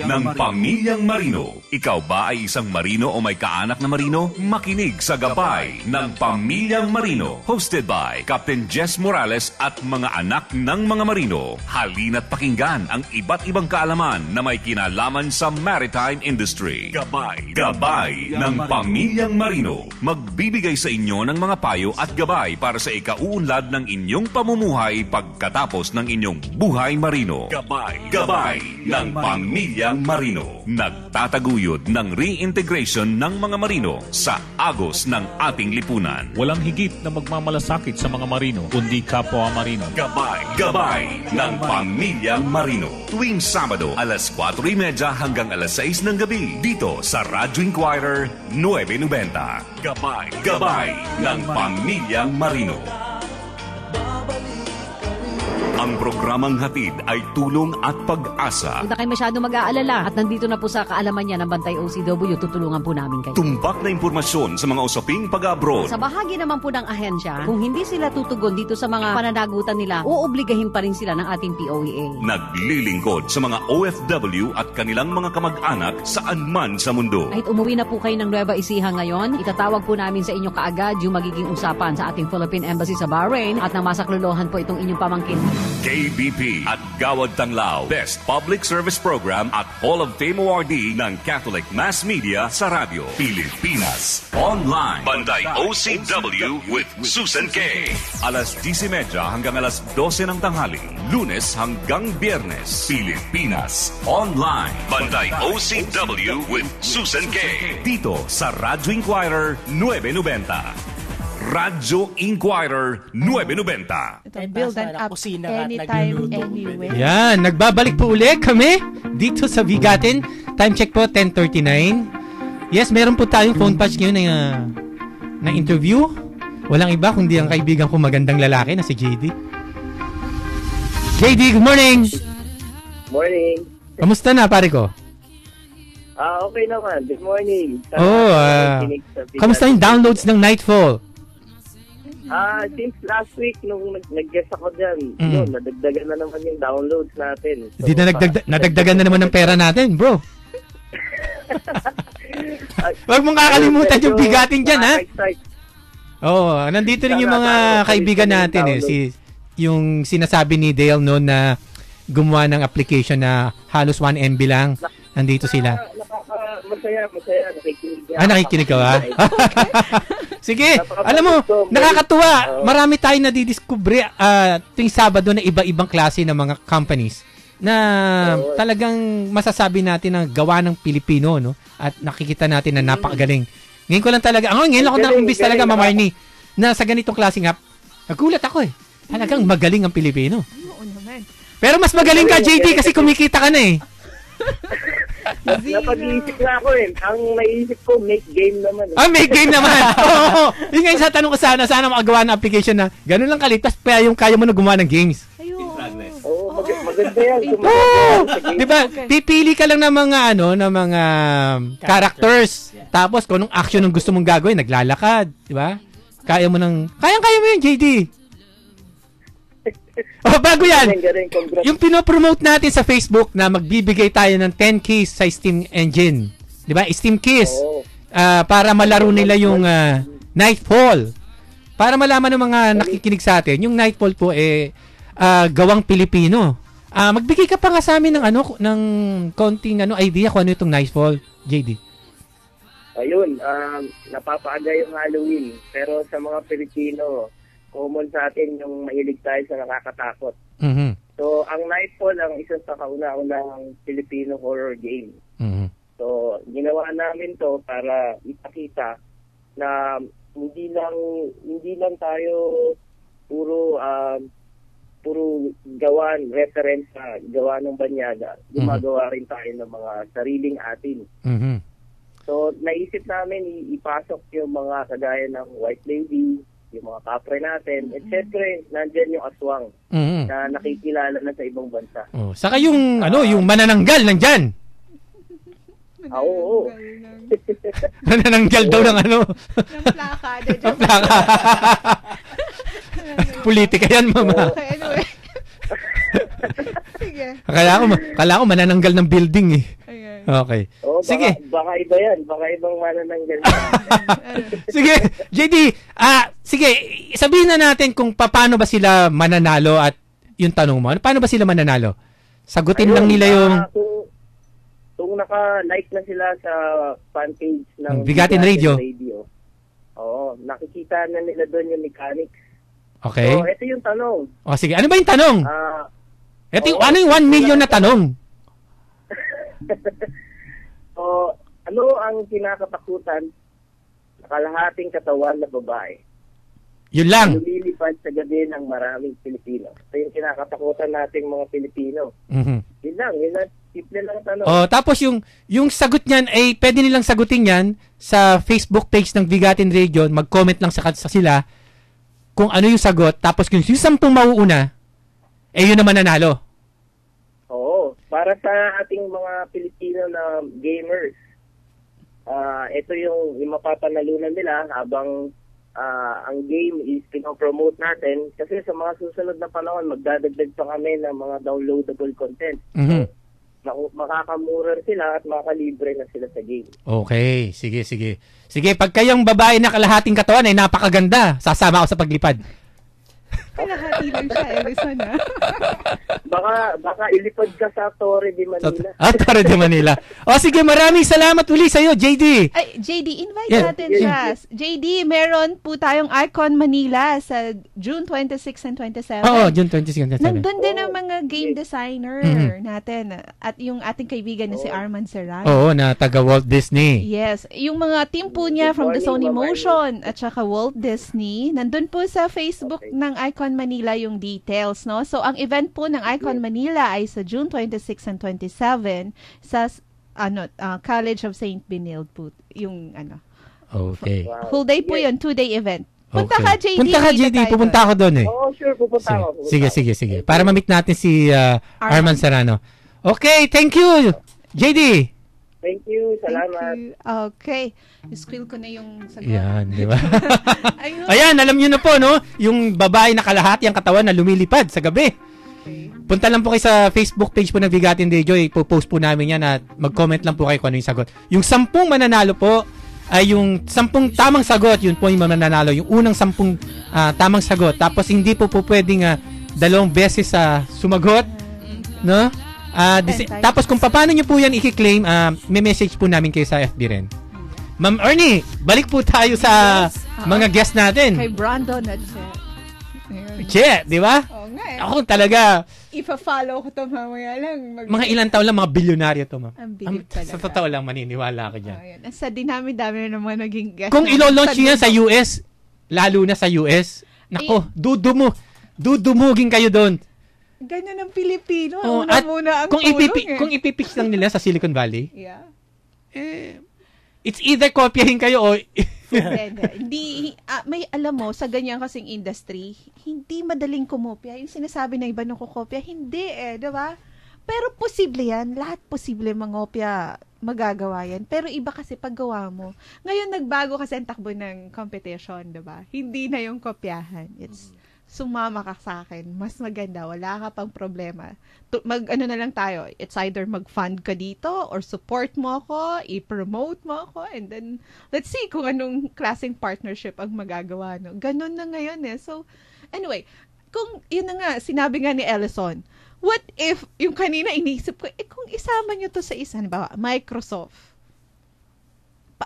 ng Pamilyang Marino. Ikaw ba ay isang marino o may kaanak na marino? Makinig sa Gabay ng Pamilyang Marino. Hosted by Captain Jess Morales at mga anak ng mga marino. Halina't pakinggan ang iba't ibang kaalaman na may kinalaman sa maritime industry. Gabay ng Pamilyang Marino. Magbibigay sa inyo ng mga payo at gabay para sa uunlad ng inyong pamumuhay pagkatapos ng inyong buhay marino. Gabay ng Pamilyang Marino. Nagtataguyod ng reintegration ng mga marino sa agos ng ating lipunan. Walang higit na magmamalasakit sa mga marino, kundi kapwa marino. Gabay ng Pamilyang Marino. Tuwing Sabado, alas 4:30 hanggang alas 6 ng gabi. Dito sa Radyo Inquirer 990. Gabay ng Pamilyang Marino. Ang programang hatid ay tulong at pag-asa. Huwag na kayo masyado mag-aalala at nandito na po sa kaalaman niya ng Bantay OCW, tutulungan po namin kayo. Tumbak na impormasyon sa mga usaping pag-abroad. Sa bahagi naman po ng ahensya, kung hindi sila tutugon dito sa mga pananagutan nila, uobligahin pa rin sila ng ating POEA. Naglilingkod sa mga OFW at kanilang mga kamag-anak saan man sa mundo. Kahit umuwi na po kayo ng Nueva Ecija ngayon, itatawag po namin sa inyo kaagad yung magiging usapan sa ating Philippine Embassy sa Bahrain at nang masaklolohan po itong inyong pamangkin. KBP at Gawad Tanglao, Best Public Service Program at Hall of Fame awardee ng Catholic Mass Media sa radyo. Pilipinas Online. Bantay OCW with Susan K. Alas 10:30 hanggang alas 12 ng tanghali. Lunes hanggang Biyernes. Pilipinas Online. Bantay OCW with Susan K. Dito sa Radyo Inquirer 990. Radyo Inquirer 990. Ito, build an app anytime, anywhere. Yan, nagbabalik po ulit kami dito sa Bigatin. Time check po, 10:39. Yes, meron po tayong phone patch ngayon na interview. Walang iba kundi ang kaibigan ko magandang lalaki na si JD. JD, good morning! Morning. Kamusta na, pare ko? Okay naman. Good morning. Kamusta yung downloads ng Nightfall? Since last week, nung nag-guest ako dyan, yun, nadagdagan na naman yung downloads natin. So, nadagdagan na naman ng pera natin, bro. Huwag mong kakalimutan yung bigatin dyan, ha? Nandito rin yung mga kaibigan natin, yung sinasabi ni Dale noon na gumawa ng application na halos 1 MB lang. Nandito sila. Masaya. Nakikinig ka ba? Sige, alam mo, nakakatuwa. Marami tayong nadidiscover tuwing Sabado na iba-ibang klase ng mga companies na talagang masasabi natin na gawa ng Pilipino, no? At nakikita natin na napakagaling. Ngayon ko lang talaga, ngayon lang ako na-imbis talaga, Ma'am Arnie, na sa ganitong klaseng app, nagulat ako eh. Talagang magaling ang Pilipino. Oo naman. Pero mas magaling ka, JD, kasi kumikita ka na eh. Napag-iisip na ako eh. Ang naisip ko, make game naman. Make game naman. Oo. Yung ngayon sa tanong ko sana makagawa ng application na ganun lang kalit, tapos kaya mo na gumawa ng games. Maganda yan. Diba? Pipili ka lang ng mga characters. Tapos kung anong action ang gusto mong gagawin, naglalakad, diba? Kaya mo yun, JD. Bago yan, yung pinopromote natin sa Facebook na magbibigay tayo ng 10 keys sa Steam Engine. Diba? Steam keys. Para malaro nila yung Nightfall. Para malaman ng mga nakikinig sa atin, yung Nightfall po gawang Pilipino. Magbigay ka pa nga sa amin ng konting idea kung ano itong Nightfall, JD. Ayun, napapaaga yung Halloween. Pero sa mga Pilipino, common sa atin yung mahilig tayo sa nakakatakot. Mm-hmm. So, ang Nightfall ang isa sa kauna-unang Filipino horror game. Mm-hmm. So, ginawa namin to para ipakita na hindi lang tayo puro gawan, reference sa gawa ng Banyaga. Gumagawa rin tayo ng mga sariling atin. Mm-hmm. So, naisip namin ipasok yung mga kagaya ng White Lady, yung mga kapre natin, at syempre, nandyan yung aswang na nakikilala na sa ibang bansa. Saka yung, yung manananggal nandyan. Oo. Manananggal daw ng Ng plaka. Ng plaka. Politika yan, mama. Okay, anyway. Sige. Kala ko manananggal ng building eh. Okay. Sige. Baka iba yan. Baka ibang manananggal. Sige, JD, sige, sabihin na natin kung paano ba sila mananalo at yung tanong mo. Paano ba sila mananalo? Sagutin lang nila yung... Kung naka-like na sila sa fan page ng Bigatin Radio. Oo, nakikita na nila doon yung mechanics. Okay. So, ito yung tanong. Sige, ano ba yung tanong? Ano yung 1 million na tanong? So, ano ang kinakatakutan sa kalahating katawan na babae? Yun lang. Lumilipad sa gabi ng maraming Pilipino. Ito yung kinakatakutan nating mga Pilipino. Mm-hmm. Yun lang. Simple lang tanong. Tapos yung sagot niyan ay pwede nilang sagutin yan sa Facebook page ng Bigatin Radio. Mag-comment lang sa sila kung ano yung sagot. Tapos kung yung 10 mauuna, yun naman nanalo. Oo. Para sa ating mga Pilipino na gamers, ito yung mapapanalunan nila habang ang game is pinopromote natin. Kasi sa mga susunod na panahon, magdadagdag pa kami ng mga downloadable content. Mm-hmm. Makakamura sila at makakalibre na sila sa game. Okay. Sige. Sige, pag kayong babae na kalahating katawan ay napakaganda, sasama ako sa paglipad. Kalahati lang siya, Ellison, ha? Baka ilipad ka sa Torre de Manila. Torre de Manila. Sige, maraming salamat uli sa'yo, JD. Ay, JD, invite natin siya. JD, meron po tayong Icon Manila sa June 26 and 27. June 26 and 27. Nandun din ang mga game designer natin. At yung ating kaibigan na si Arman Serrano. Na taga Walt Disney. Yes. Yung mga team po niya from the Sony Motion at saka Walt Disney, nandun po sa Facebook ng Icon Manila yung details, no? So, ang event po ng Icon Manila ay sa June 26 and 27 sa College of St. Benilde po. Yung Okay. Full day po yun, 2-day event. Punta ka, JD. Pupunta ako doon eh. Oo, sure, pupunta ako. Sige. Para ma-meet natin si Arman Serrano. Okay, thank you, JD. Thank you. Salamat. Thank you. Okay. Squill ko na yung sagot. Yan, di ba? Ayun. Ayan, alam nyo na po, no? Yung babae na kalahati ang katawan na lumilipad sa gabi. Okay. Punta lang po kayo sa Facebook page po ng Bigatin Day Joy. Po-post po namin yan at mag-comment lang po kayo kung ano yung sagot. Yung 10 mananalo po ay yung 10 tamang sagot. Yun po yung mananalo. Yung unang 10 tamang sagot. Tapos hindi po pwedeng 2 beses sumagot. No? Tapos kung paano nyo po yan i-claim, may message po namin kayo sa FB rin. Ma'am Ernie, balik po tayo sa mga guest natin. Kay Brandon at Che, di ba? Oo nga eh. Ako talaga, Ipa-follow ko to mamaya lang. mga ilang taon lang, mga bilyonaryo to, ma'am. Ang bilib talaga. Sa totoo lang, maniniwala ako dyan. Ayan. Sa dinami-dami na naman naging guest. Kung ilo-launch nyo yan sa US, lalo na sa US, nako, dudumugin kayo doon. Ganyan ang Pilipino. Oh, Una at muna ang kung tulong kung ipipitch lang nila sa Silicon Valley, Yeah. it's either kopyahin kayo o Hindi, may alam mo, sa ganyan kasing industry, hindi madaling kumopya. Yung sinasabi na iba nung kukopya, hindi diba? Pero posible yan. Lahat posible mangopya, magagawa yan. Pero iba kasi paggawa mo. Ngayon, nagbago kasi ang takbo ng competition, diba? Hindi na yung kopyahan. It's sumama ka sa akin, mas maganda, wala ka pang problema. Ano na lang tayo, it's either mag-fund ka dito or support mo ako, i-promote mo ako, and then let's see kung anong klaseng partnership ang magagawa. No? Ganon na ngayon eh. So, anyway, kung yun na nga, sinabi nga ni Ellison, what if, yung kanina inisip ko, kung isama nyo to sa isang, ba, Microsoft,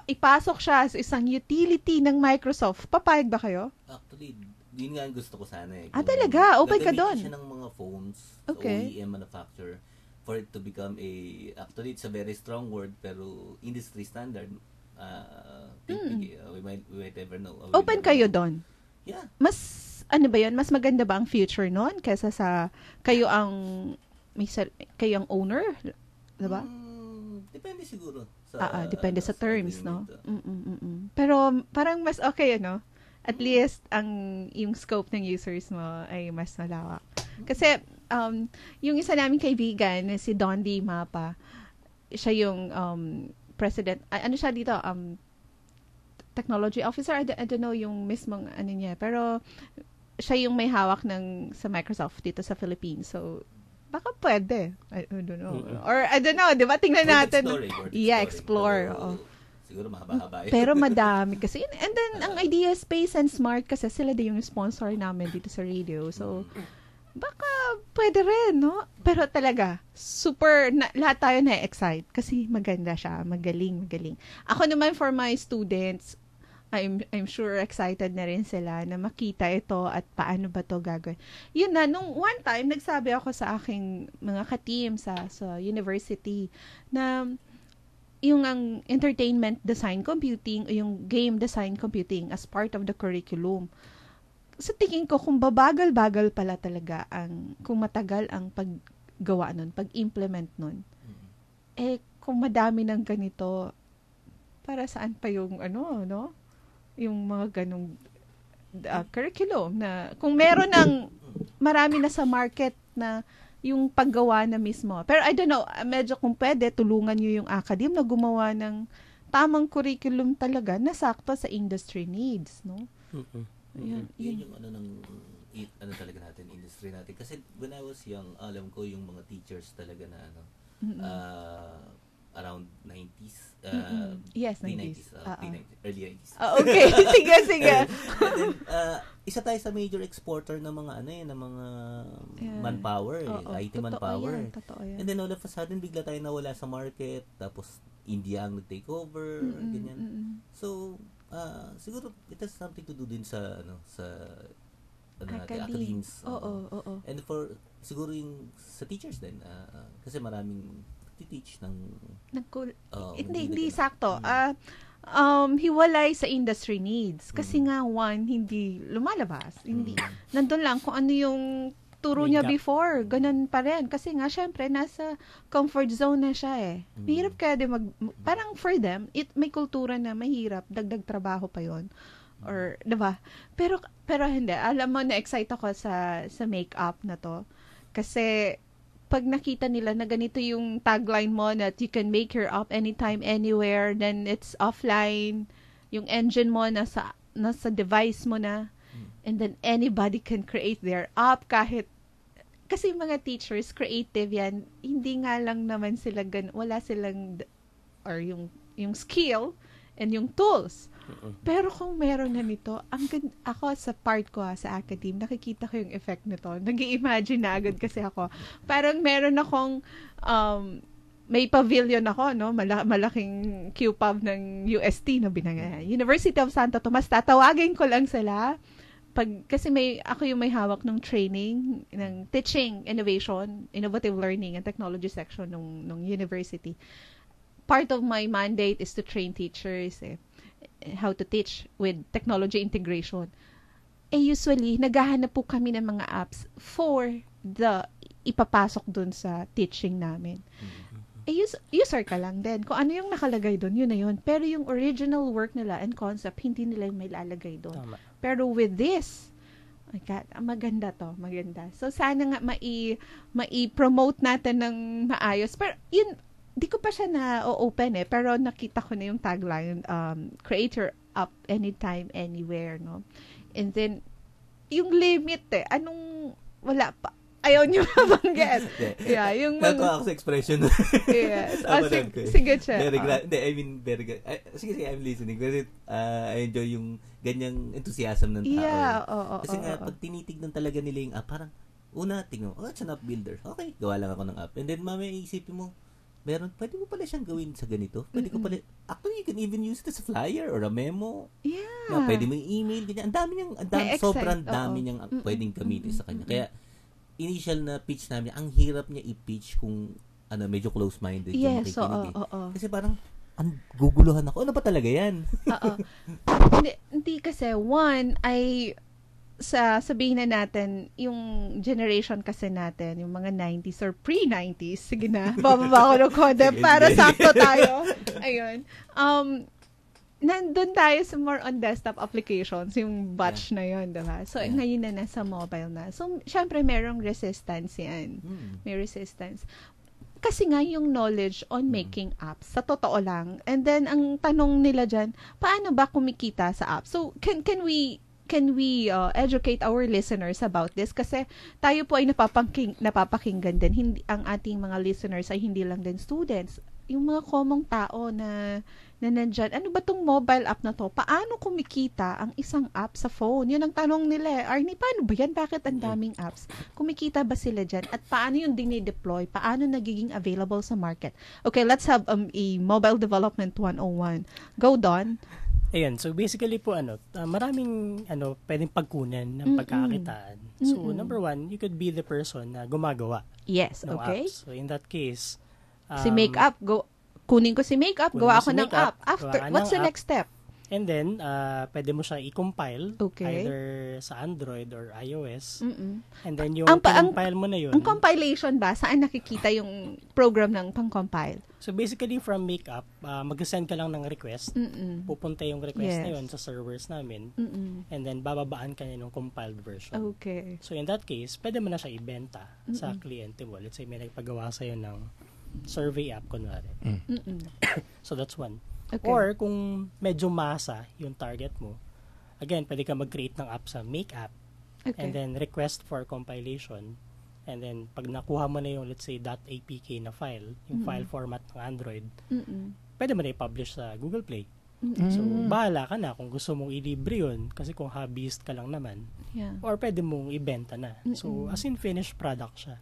ipasok siya sa isang utility ng Microsoft, papayag ba kayo? Actually, yun nga ang gusto ko sana eh. Talaga? Open ka doon? Siya ng mga phones, Okay. OEM manufacturer, for it to become actually it's a very strong word, pero industry standard, we might ever know. Open kayo doon? Yeah. Mas, ano ba yun? Mas maganda ba ang future noon kaysa sa kayo ang kayo ang owner? Diba? Depende siguro. Depende sa terms, no? Pero parang mas okay, ano? At least, yung scope ng users mo ay mas malawak. Kasi, yung isa naming kaibigan, si Don D. Mapa, siya yung president, ano siya dito, technology officer, I don't know yung mismong ano niya, pero siya yung may hawak sa Microsoft dito sa Philippines. So, baka pwede. I don't know. Or, I don't know, di ba? Tingnan natin. Explore. Siguro mahaba-haba yun. Pero madami kasi. And then, ang idea, Space and Smart kasi sila din yung sponsor namin dito sa radio. So, baka pwede rin, no? Pero talaga, lahat tayo na-excite kasi maganda siya. Magaling. Ako naman for my students, I'm sure excited na rin sila na makita ito at paano ba to gagawin. Yun na, nung one time, nagsabi ako sa aking mga ka-team sa university na yung ang entertainment design computing o yung game design computing as part of the curriculum. Sa tingin ko, kung babagal-bagal pala talaga kung matagal ang paggawa nun, pag-implement nun, kung madami ng ganito, para saan pa yung no? Yung mga ganong curriculum na, kung meron ng marami na sa market na yung paggawa na mismo. Pero I don't know, medyo kung pwede, tulungan nyo yung academe na gumawa ng tamang curriculum talaga na sakto sa industry needs, no? Yun yung ano talaga natin, industry natin. Kasi when I was young, alam ko yung mga teachers talaga na around 90s. Yes, 90s. Early 90s. Okay, sige. And then, isa tayo sa major exporter ng mga ng mga manpower, IT manpower. Totoo yan. And then all of a sudden, bigla tayo nawala sa market, tapos India ang nag-take over, ganyan. So, siguro it has something to do din sa academies. Oo. And siguro yung sa teachers din, kasi maraming teach ng hindi sakto. Hiwalay sa industry needs. Kasi nga, hindi lumalabas. Hindi. Nandun lang kung ano yung turo niya before. Ganun pa rin. Kasi nga, syempre, nasa comfort zone na siya eh. Mahirap kaya din parang for them, may kultura na mahirap. Dagdag trabaho pa yon. Or, diba? Pero hindi. Alam mo, na-excite ako sa make-up na to. Kasi, pag nakita nila na ganito yung tagline mo that you can make your app anytime, anywhere, then it's offline, yung engine mo nasa device mo na, and then anybody can create their app kahit, kasi mga teachers, creative yan, hindi nga lang naman sila, wala silang, or yung skill, and yung tools. Pero kung meron na nito, ako sa part ko sa academe, nakikita ko yung effect nito. Nag-i-imagine na agad kasi ako. Parang meron akong, may pavilion ako, no? Malaking QPAV ng UST na University of Santo Tomas. Tatawagin ko lang sila. Kasi ako yung may hawak ng training, ng teaching, innovation, innovative learning, and technology section ng university. Part of my mandate is to train teachers, how to teach with technology integration. Usually, naghahanap po kami ng mga apps for the ipapasok dun sa teaching namin. User ka lang din. Kung ano yung nakalagay dun, yun na yun. Pero yung original work nila and concept, hindi nila may lalagay dun. Pero with this, oh my God, maganda to, maganda. So, sana nga mai-promote natin ng maayos. Pero, yun, di ko pa siya na-open pero nakita ko na yung tagline, create your app anytime, anywhere, no? And then, yung limit wala pa. Ayaw niyo mabanggit. Yeah, yung Natuwa ako sa expression. Yes. Sige siya. Very good. Sige, I'm listening. Kasi I enjoy yung ganyang enthusiasm ng tao. Yeah, Kasi nga, pag tinitignan talaga nila yung app, parang, una, tingnan, it's an app builder. Okay, gawa lang ako ng app. And then, mamaya isipin mo, pwede mo pala siyang gawin sa ganito. Pwede ko pala, actually, you can even use it as a flyer or a memo. Yeah. Na pwede mo i-email, ganyan. Sobrang dami niyang pwedeng gamitin sa kanya. Kaya, initial na pitch namin, ang hirap niya i-pitch kung medyo close-minded yung makikinig. Kasi parang, guguluhan ako. Ano ba talaga yan? Hindi kasi, sabihin na natin, yung generation kasi natin, yung mga 90s or pre-90s, sige na, bababa ko ng konti para sakto tayo. Ayun. Nandun tayo sa more on desktop applications, yung batch na yun, diba? So, ngayon na nasa mobile na. So, syempre, merong resistance yan. May resistance. Kasi nga yung knowledge on making apps, sa totoo lang. And then, ang tanong nila dyan, paano ba kumikita sa apps? So, can we educate our listeners about this? Kasi tayo po ay napapakinggan din. Hindi, ang ating mga listeners ay hindi lang din students. Yung mga common tao na nandyan, ano ba tong mobile app na to? Paano kumikita ang isang app sa phone? Yun ang tanong nila. Arnie, paano ba yan? Bakit ang daming apps? Kumikita ba sila dyan? At paano yung dinideploy? Paano nagiging available sa market? Okay, let's have a Mobile Development 101. Go, Don. Ayan, so basically po maraming pwedeng pagkunan ng pagkakakitaan. So number one, you could be the person na gumagawa. Yes, ng okay. apps. So in that case, si Makeup, kunin ko si Makeup, gawa ako ng app. After, what's the next step? And then, pwede mo siya i-compile either sa Android or iOS. And then yung compile mo na yun. Ang compilation ba? Saan nakikita yung program ng pang-compile? So basically from Makeup, mag-send ka lang ng request. Pupunta yung request na yun sa servers namin. And then bababaan ka niya ng compiled version. Okay. So in that case, pwede mo na siya ibenta sa kliyente mo. Let's say may nagpagawa sa'yo ng survey app, kunwari. So that's one. Okay. Or kung medyo masa yung target mo, again, pwede ka mag-create ng app sa Make App. Okay. And then request for compilation. And then pag nakuha mo na yung, let's say, .apk na file, yung file format ng Android, pwede mo na i-publish sa Google Play. So, bahala ka na kung gusto mong ilibre yun. Kasi kung hobbyist ka lang naman. Yeah. Or pwede mong ibenta na. So, as in finished product siya.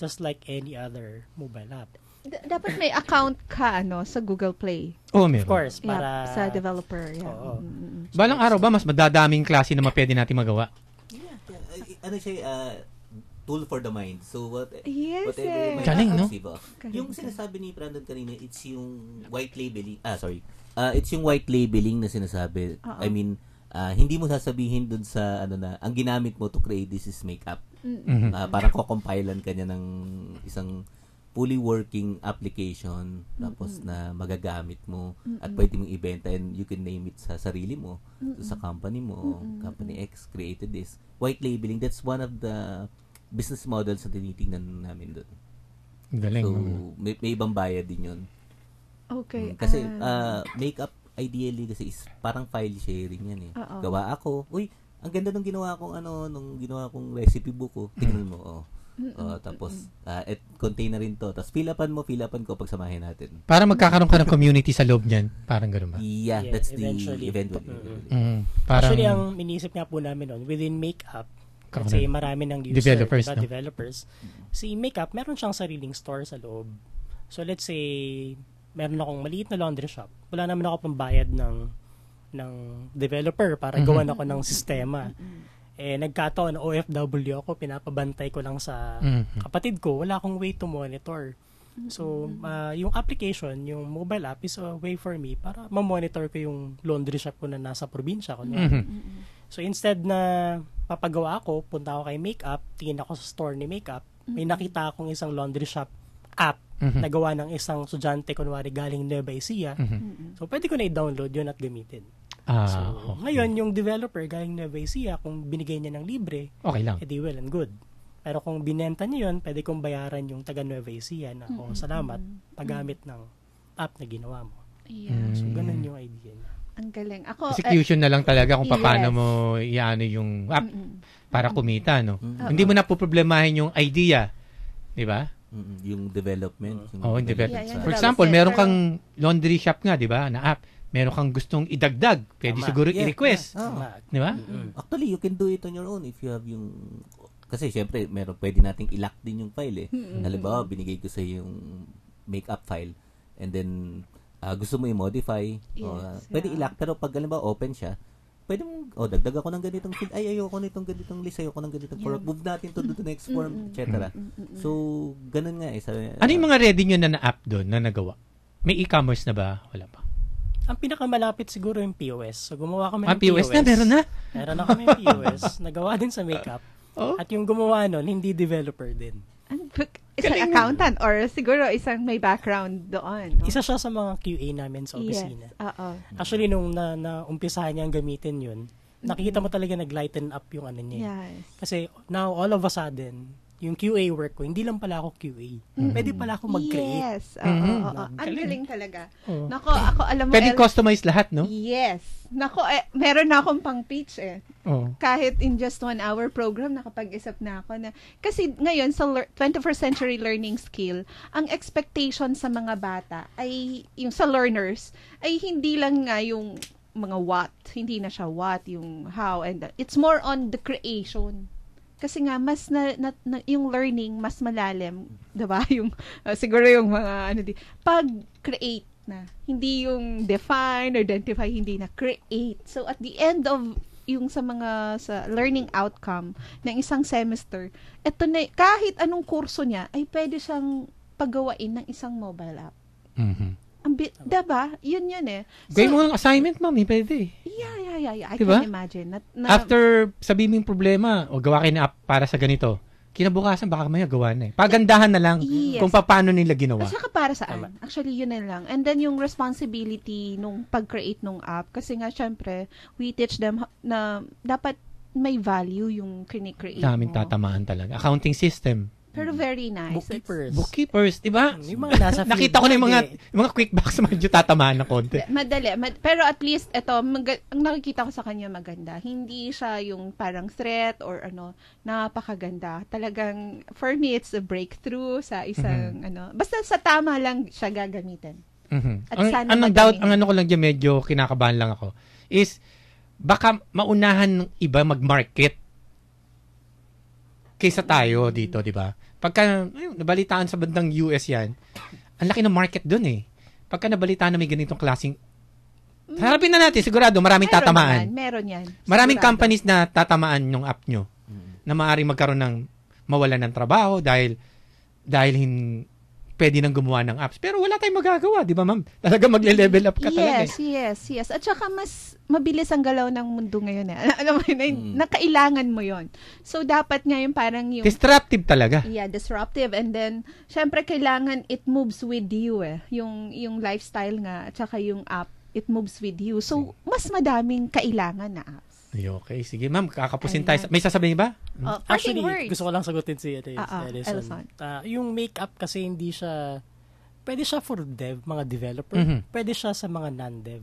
Just like any other mobile app. Dapat may account ka sa Google Play. Meron. Of course, para sa developer. Yeah. Oo. Balang araw ba mas madadaming klase na pwede natin magawa? Ano siya, tool for the mind. So, whatever Yes, galing, no? Yung sinasabi ni Brandon kanina, it's yung white labeling. It's yung white labeling na sinasabi. I mean, hindi mo sasabihin dun sa, ang ginamit mo to create this is makeup. Parang ko-compilean ka niya ng isang fully working application tapos na magagamit mo at pwede mong ibenta and you can name it sa sarili mo, sa company mo, company X created this. White labeling, that's one of the business models na tinitingnan namin doon. Galing. So, may ibang bayad din yun. Okay. Kasi makeup ideally kasi is parang file sharing yan eh. Gawa ako, uy, ang ganda nung ginawa kong recipe book ko. Tingnan mo, tapos container rin to. Tapos fill upan ko pagsamahin natin. Para magkakaroon ka ng community sa loob niyan. Parang ganoon ba? Yeah, that's eventually. the event. Parang, actually, ang inisip nga po namin nun, within makeup, kasi marami ng user, developers, no? Developers. Si makeup, meron siyang sariling store sa loob. So let's say, meron akong maliit na laundry shop. Wala naman ako pambayad ng developer para gawan ako ng sistema. Nagkataon, OFW ako, pinapabantay ko lang sa kapatid ko, wala akong way to monitor. So, yung application, yung mobile app is a way for me para ma-monitor ko yung laundry shop ko na nasa probinsya. So, instead na papagawa ako, punta ako kay Makeup, tingin ako sa store ni Makeup, may nakita akong isang laundry shop app na gawa ng isang estudyante, kunwari galing Nueva Ecija. So, pwede ko na i-download yun at gamitin. So, ngayon, yung developer galing Nueva Ecija, kung binigay niya ng libre, okay lang. edi well and good. Pero kung binenta niya yun, pwede kong bayaran yung taga Nueva Ecija na, salamat, paggamit ng app na ginawa mo. So, ganun yung idea niya. Ang galing. Ako, execution na lang talaga kung paano mo iano yung app para kumita, no? Hindi mo na poproblemahin yung idea, di ba? Yung development. Yung development. For example, meron kang laundry shop nga, di ba, na app. Meron kang gustong idagdag. Pwede siguro i-request. Di ba? Actually, you can do it on your own if you have yung... Kasi syempre, pwede nating i-lock din yung file eh. Halimbawa, binigay ko sa yung makeup file. And then, gusto mo i-modify. Pwede i-lock. Pero pag halimbawa open siya, pwede mong, dagdag ako ng ganitong field. Ay, ayoko nitong ganitong list. Ayoko ng ganitong form. Move natin to the next form, etc. So, ganun nga eh. Ano yung mga ready nyo na app doon na nagawa? May e-commerce na ba? Wala pa. Ang pinakamalapit siguro yung POS. So, gumawa kami ng POS na? Meron na? Meron na kami POS. Nagawa din sa makeup. At yung gumawa nun, hindi developer din. Isang accountant or siguro isang may background doon. No? Isa siya sa mga QA namin sa opisina. Actually, nung na-umpisahan niyang gamitin yun, nakikita mo talaga nag-lighten up yung ano niya. Kasi now, all of a sudden, yung QA work ko, hindi lang pala ako QA. Pwede pala ako mag-create. Yes. Ang galing talaga. Nako, ako alam mo... Pwede customize lahat, no? Yes. Nako, meron na akong pang pitch eh. Kahit in just 1 hour program, nakapag-isip na ako na... Kasi ngayon, sa 21st century learning skill, ang expectation sa mga bata ay, yung sa learners, ay hindi lang nga yung mga what. Hindi na siya what, yung how, and it's more on the creation. Kasi nga mas yung learning mas malalim, 'di ba? Yung siguro yung mga pag create na, hindi yung define, identify, hindi na create. So at the end of yung sa learning outcome ng isang semester, eto na kahit anong kurso niya ay pwede siyang paggawain ng isang mobile app. Diba? Yun eh. Gawin mo ng assignment, ma'am. Pwede. Yeah. I diba? can imagine. After sabihin mo yung problema, gawa kayo na app para sa ganito. Kinabukasan, baka maya gawa na eh. Pagandahan na lang kung paano nila ginawa. At saka para saan? Actually, yun na lang. And then yung responsibility nung pag-create nung app. Kasi nga, syempre, we teach them na dapat may value yung create mo. Daming tatamaan talaga. Accounting system. Pero very nice. Bookkeepers, di ba? Yung mga nasa nakita ko na yung mga quickbacks medyo tatamaan na konti. Madali. Pero at least, ang nakikita ko sa kanya maganda. Hindi siya yung parang threat or napakaganda. Talagang, for me, it's a breakthrough sa isang, basta sa tama lang siya gagamitin. At sana ang ano ko lang dyan, medyo kinakabahan lang ako, is, baka maunahan ng iba mag-market kaysa tayo dito, di ba? Pagka nabalitaan sa bandang US yan, ang laki ng market dun eh. Pagka nabalitaan na may ganitong klaseng, harapin na natin, sigurado, maraming tatamaan. Meron yan. Maraming companies na tatamaan yung app nyo na maaaring magkaroon ng mawalan ng trabaho dahil pwede nang gumawa ng apps. Pero wala tayong magagawa, di ba, ma'am? Talaga magle-level up ka talaga. Yes. At saka mas mabilis ang galaw ng mundo ngayon eh. Alam mo yun, nakailangan mo yon. So, dapat ngayon parang yung... Disruptive talaga. Yeah, disruptive. And then, syempre, kailangan it moves with you eh. Yung lifestyle nga, at saka yung app, it moves with you. So, mas madaming kailangan na apps. Ay, okay. Sige, ma'am. Kakapusin tayo. May sasabihin ba? Parting Actually, words. gusto ko lang sagutin si Edison. Elson. Yung makeup kasi hindi siya, pwede siya for mga developer. Pwede siya sa mga non-dev.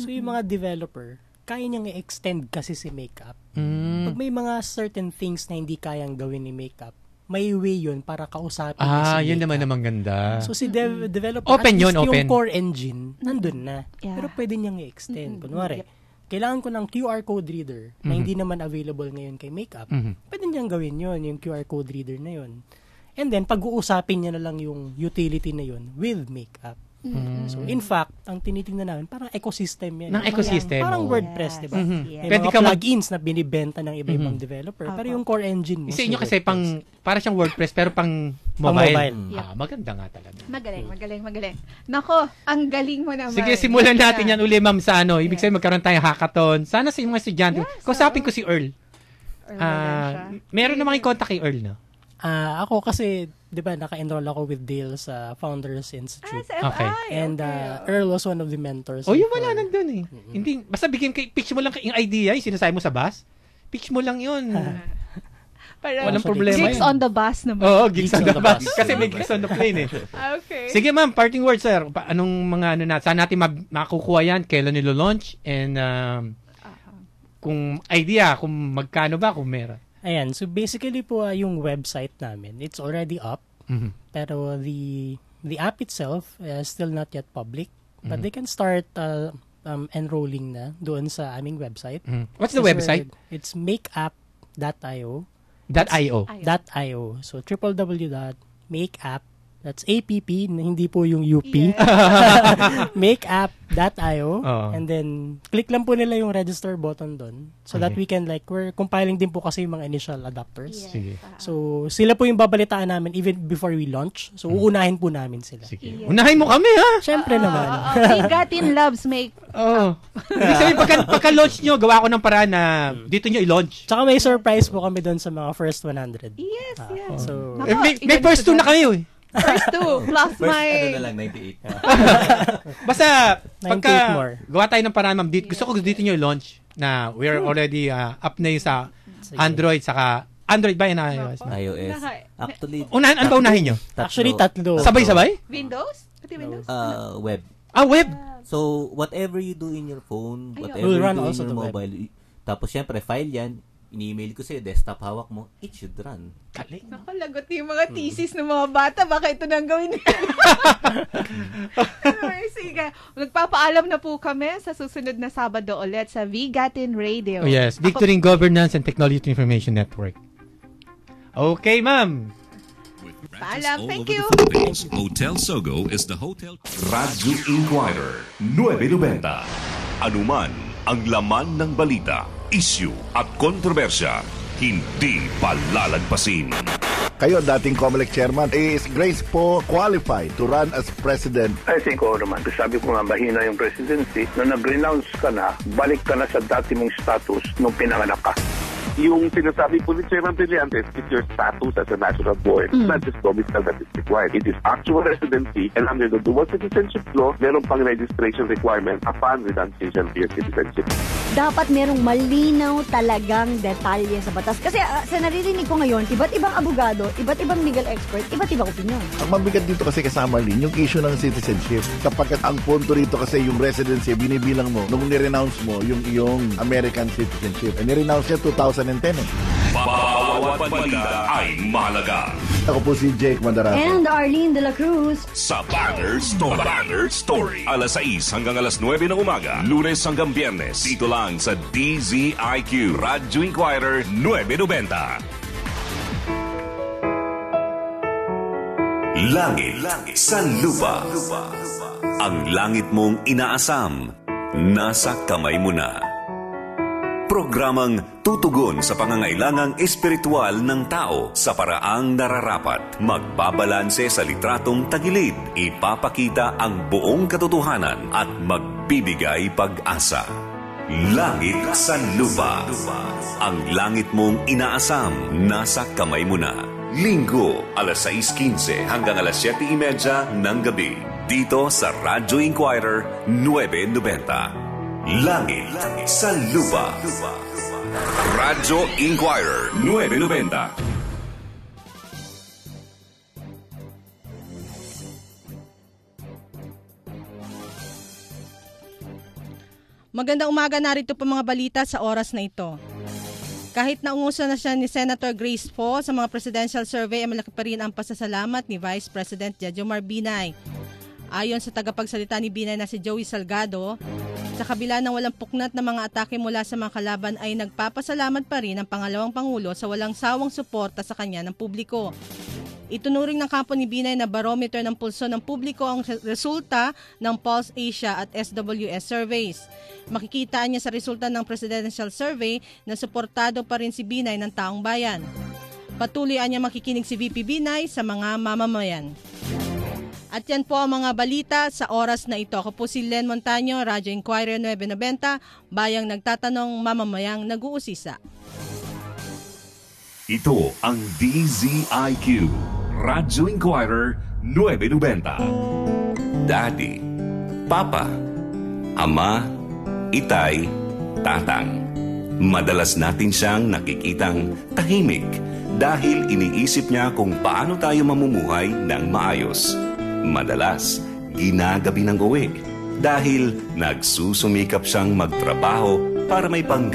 So yung mga developer, kaya niyang i-extend kasi si makeup. Pag may mga certain things na hindi kayang gawin ni makeup, may way yun para kausapin niya si yun makeup. naman ganda. So si developer, Open at least yun, open. yung core engine, nandun na. Yeah. Pero pwede niyang i-extend. Kunwari, kailangan ko ng QR code reader na hindi naman available ngayon kay makeup. Pwede niyang gawin yun, yung QR code reader na yun. And then, pag-uusapin niya na lang yung utility na yun with makeup. So, in fact, ang tinitingnan namin, parang ecosystem yan. Ng ecosystem. Parang Oo. WordPress, di ba? Yes. May Pwede mga ka plugins na binibenta ng iba-ibang developer. Pero yung core engine mo. Sa inyo si kasi WordPress. para siyang WordPress pero pang Pang mobile. mobile. Maganda nga talaga. Magaling. Nako, ang galing mo naman. Sige, simulan natin yan uli, ma'am, sa ano. Ibig sabihin, magkaroon tayong hackathon. Sana sa mga estudyante. Kausapin ko si Earl. Meron namang i-contact kay Earl, no? Ako kasi, di ba, naka-enroll ako with Dale sa Founders Institute. Okay. And Earl was one of the mentors. Yung wala nandun eh. Hindi, basta pitch mo lang yung idea, yung sinasabi mo sa bus. Pitch mo lang yun. Walang problema Gigs yun. on the bus naman. Oo, gigs on the bus. Kasi may gigs on the plane eh. Okay. Sige ma'am, parting words sir. Anong mga saan natin makukuha yan? Kailan nilo launch? And kung idea, kung magkano ba, kung meron. Ayan, so basically po yung website namin, it's already up. Pero the app itself is still not yet public. But they can start enrolling na doon sa aming website. What's the website? It's makeup.io. .io. So www.makeup, that's APP, hindi po yung UP. Makeup.io. And then, click lang po nila yung register button doon. So that we can we're compiling din po kasi yung mga initial adopters. Sige. So, sila po yung babalitaan namin even before we launch. So, uunahin po namin sila. Sige. Unahin mo kami ha? Siyempre naman. Bigatin loves make. Ibig sabihin, pagka-launch nyo, gawa ko ng paraan na dito nyo i-launch. Tsaka may surprise po kami doon sa mga first 100. Yes. So, May first 2 na kayo eh. First 2 plus my... na lang, 98. Basta, 98 pagka more. gawa tayo ng paraan, ma'am, gusto ko dito nyo i-launch na we are already up na yun sa Android, saka Android ba yun na iOS? iOS. Actually, Ano ba unahin nyo? actually, tatlo. Sabay-sabay? Windows? Pati Windows? web. Web. So, whatever you do in your phone, whatever Will you run do in also your the web. mobile, tapos syempre, file yan, in-email ko sa'yo, desktop hawak mo, it should run. Galing. Naku, lagot yung mga thesis ng mga bata. Baka ito nang gawin nila. Sige. Nagpapaalam na po kami sa susunod na Sabado ulit sa Vigatin Radio. Oh, yes, Victory in Governance and Technology Information Network. Okay, ma'am. Paalam. Thank you. Hotel Sogo is the hotel. Radyo Inquirer 990. Anuman ang laman ng balita, issue at kontrobersya, hindi palalagpasin. Kayo, dating COMELEC chairman, is Grace po qualified to run as president? I think, naman. Sabi ko nga, mahina yung presidency. Nung nag-renounce ka na, balik ka na sa dati mong status nung pinanganak ka. Yung sinasabi po ni Chairman Brillantes is your status as a natural born. It's not just domicile that is required. It is actual residency, and under the dual citizenship law, meron pang registration requirement upon renunciation of your citizenship. Dapat merong malinaw talagang detalye sa batas. Kasi sa naririnig ko ngayon, iba't ibang abogado, iba't ibang legal expert, iba't ibang opinion. Ang mabigat dito kasi kasama rin yung issue ng citizenship. Kapag ang punto rito kasi yung residency, binibilang mo, nung nirenounce mo yung iyong American citizenship. And nirenounce niya 2010 eh. Bawat balita ay mahalaga. Ako po si Jake Madarato. And Arlene de la Cruz. Sa Banger Story. Banger Story. Alas 6 hanggang alas 9 ng umaga. Lunes hanggang Biyernes. Dito lang sa DZIQ. Radyo Inquirer 990. Langit sa lupa. Ang langit mong inaasam, nasa kamay mo na. Programang tutugon sa pangangailangang espiritual ng tao sa paraang nararapat. Magbabalanse sa litratong tagilid, ipapakita ang buong katotohanan at magbibigay pag-asa. Langit sa lupa. Ang langit mong inaasam, nasa kamay mo na. Linggo, alas 6:15 hanggang alas 7:30 ng gabi. Dito sa Radyo Inquirer 990. Langit sa Lupa. Radyo Inquirer 990. Magandang umaga, narito po mga balita sa oras na ito. Kahit naungusan na siya ni Senator Grace Poe sa mga presidential survey, ay malaki pa rin ang pasasalamat ni Vice President Jejomar Binay. Ayon sa tagapagsalita ni Binay na si Joey Salgado, sa kabila ng walang puknat na mga atake mula sa mga kalaban ay nagpapasalamat pa rin ang pangalawang Pangulo sa walang sawang suporta sa kanya ng publiko. Itunuring ng kampo ni Binay na barometer ng pulso ng publiko ang resulta ng Pulse Asia at SWS surveys. Makikita niya sa resulta ng presidential survey na suportado pa rin si Binay ng taong bayan. Patuloy niya makikinig si VP Binay sa mga mamamayan. At yan po ang mga balita sa oras na ito. Ako po si Len Montaño, Radyo Inquirer 990, bayang nagtatanong, mamamayang nag-uusisa. Ito ang DZIQ, Radyo Inquirer 990. Daddy, Papa, Ama, Itay, Tatang. Madalas natin siyang nakikitang tahimik dahil iniisip niya kung paano tayo mamumuhay ng maayos. Madalas, ginagabi ng uwi dahil nagsusumikap siyang magtrabaho para may panggastos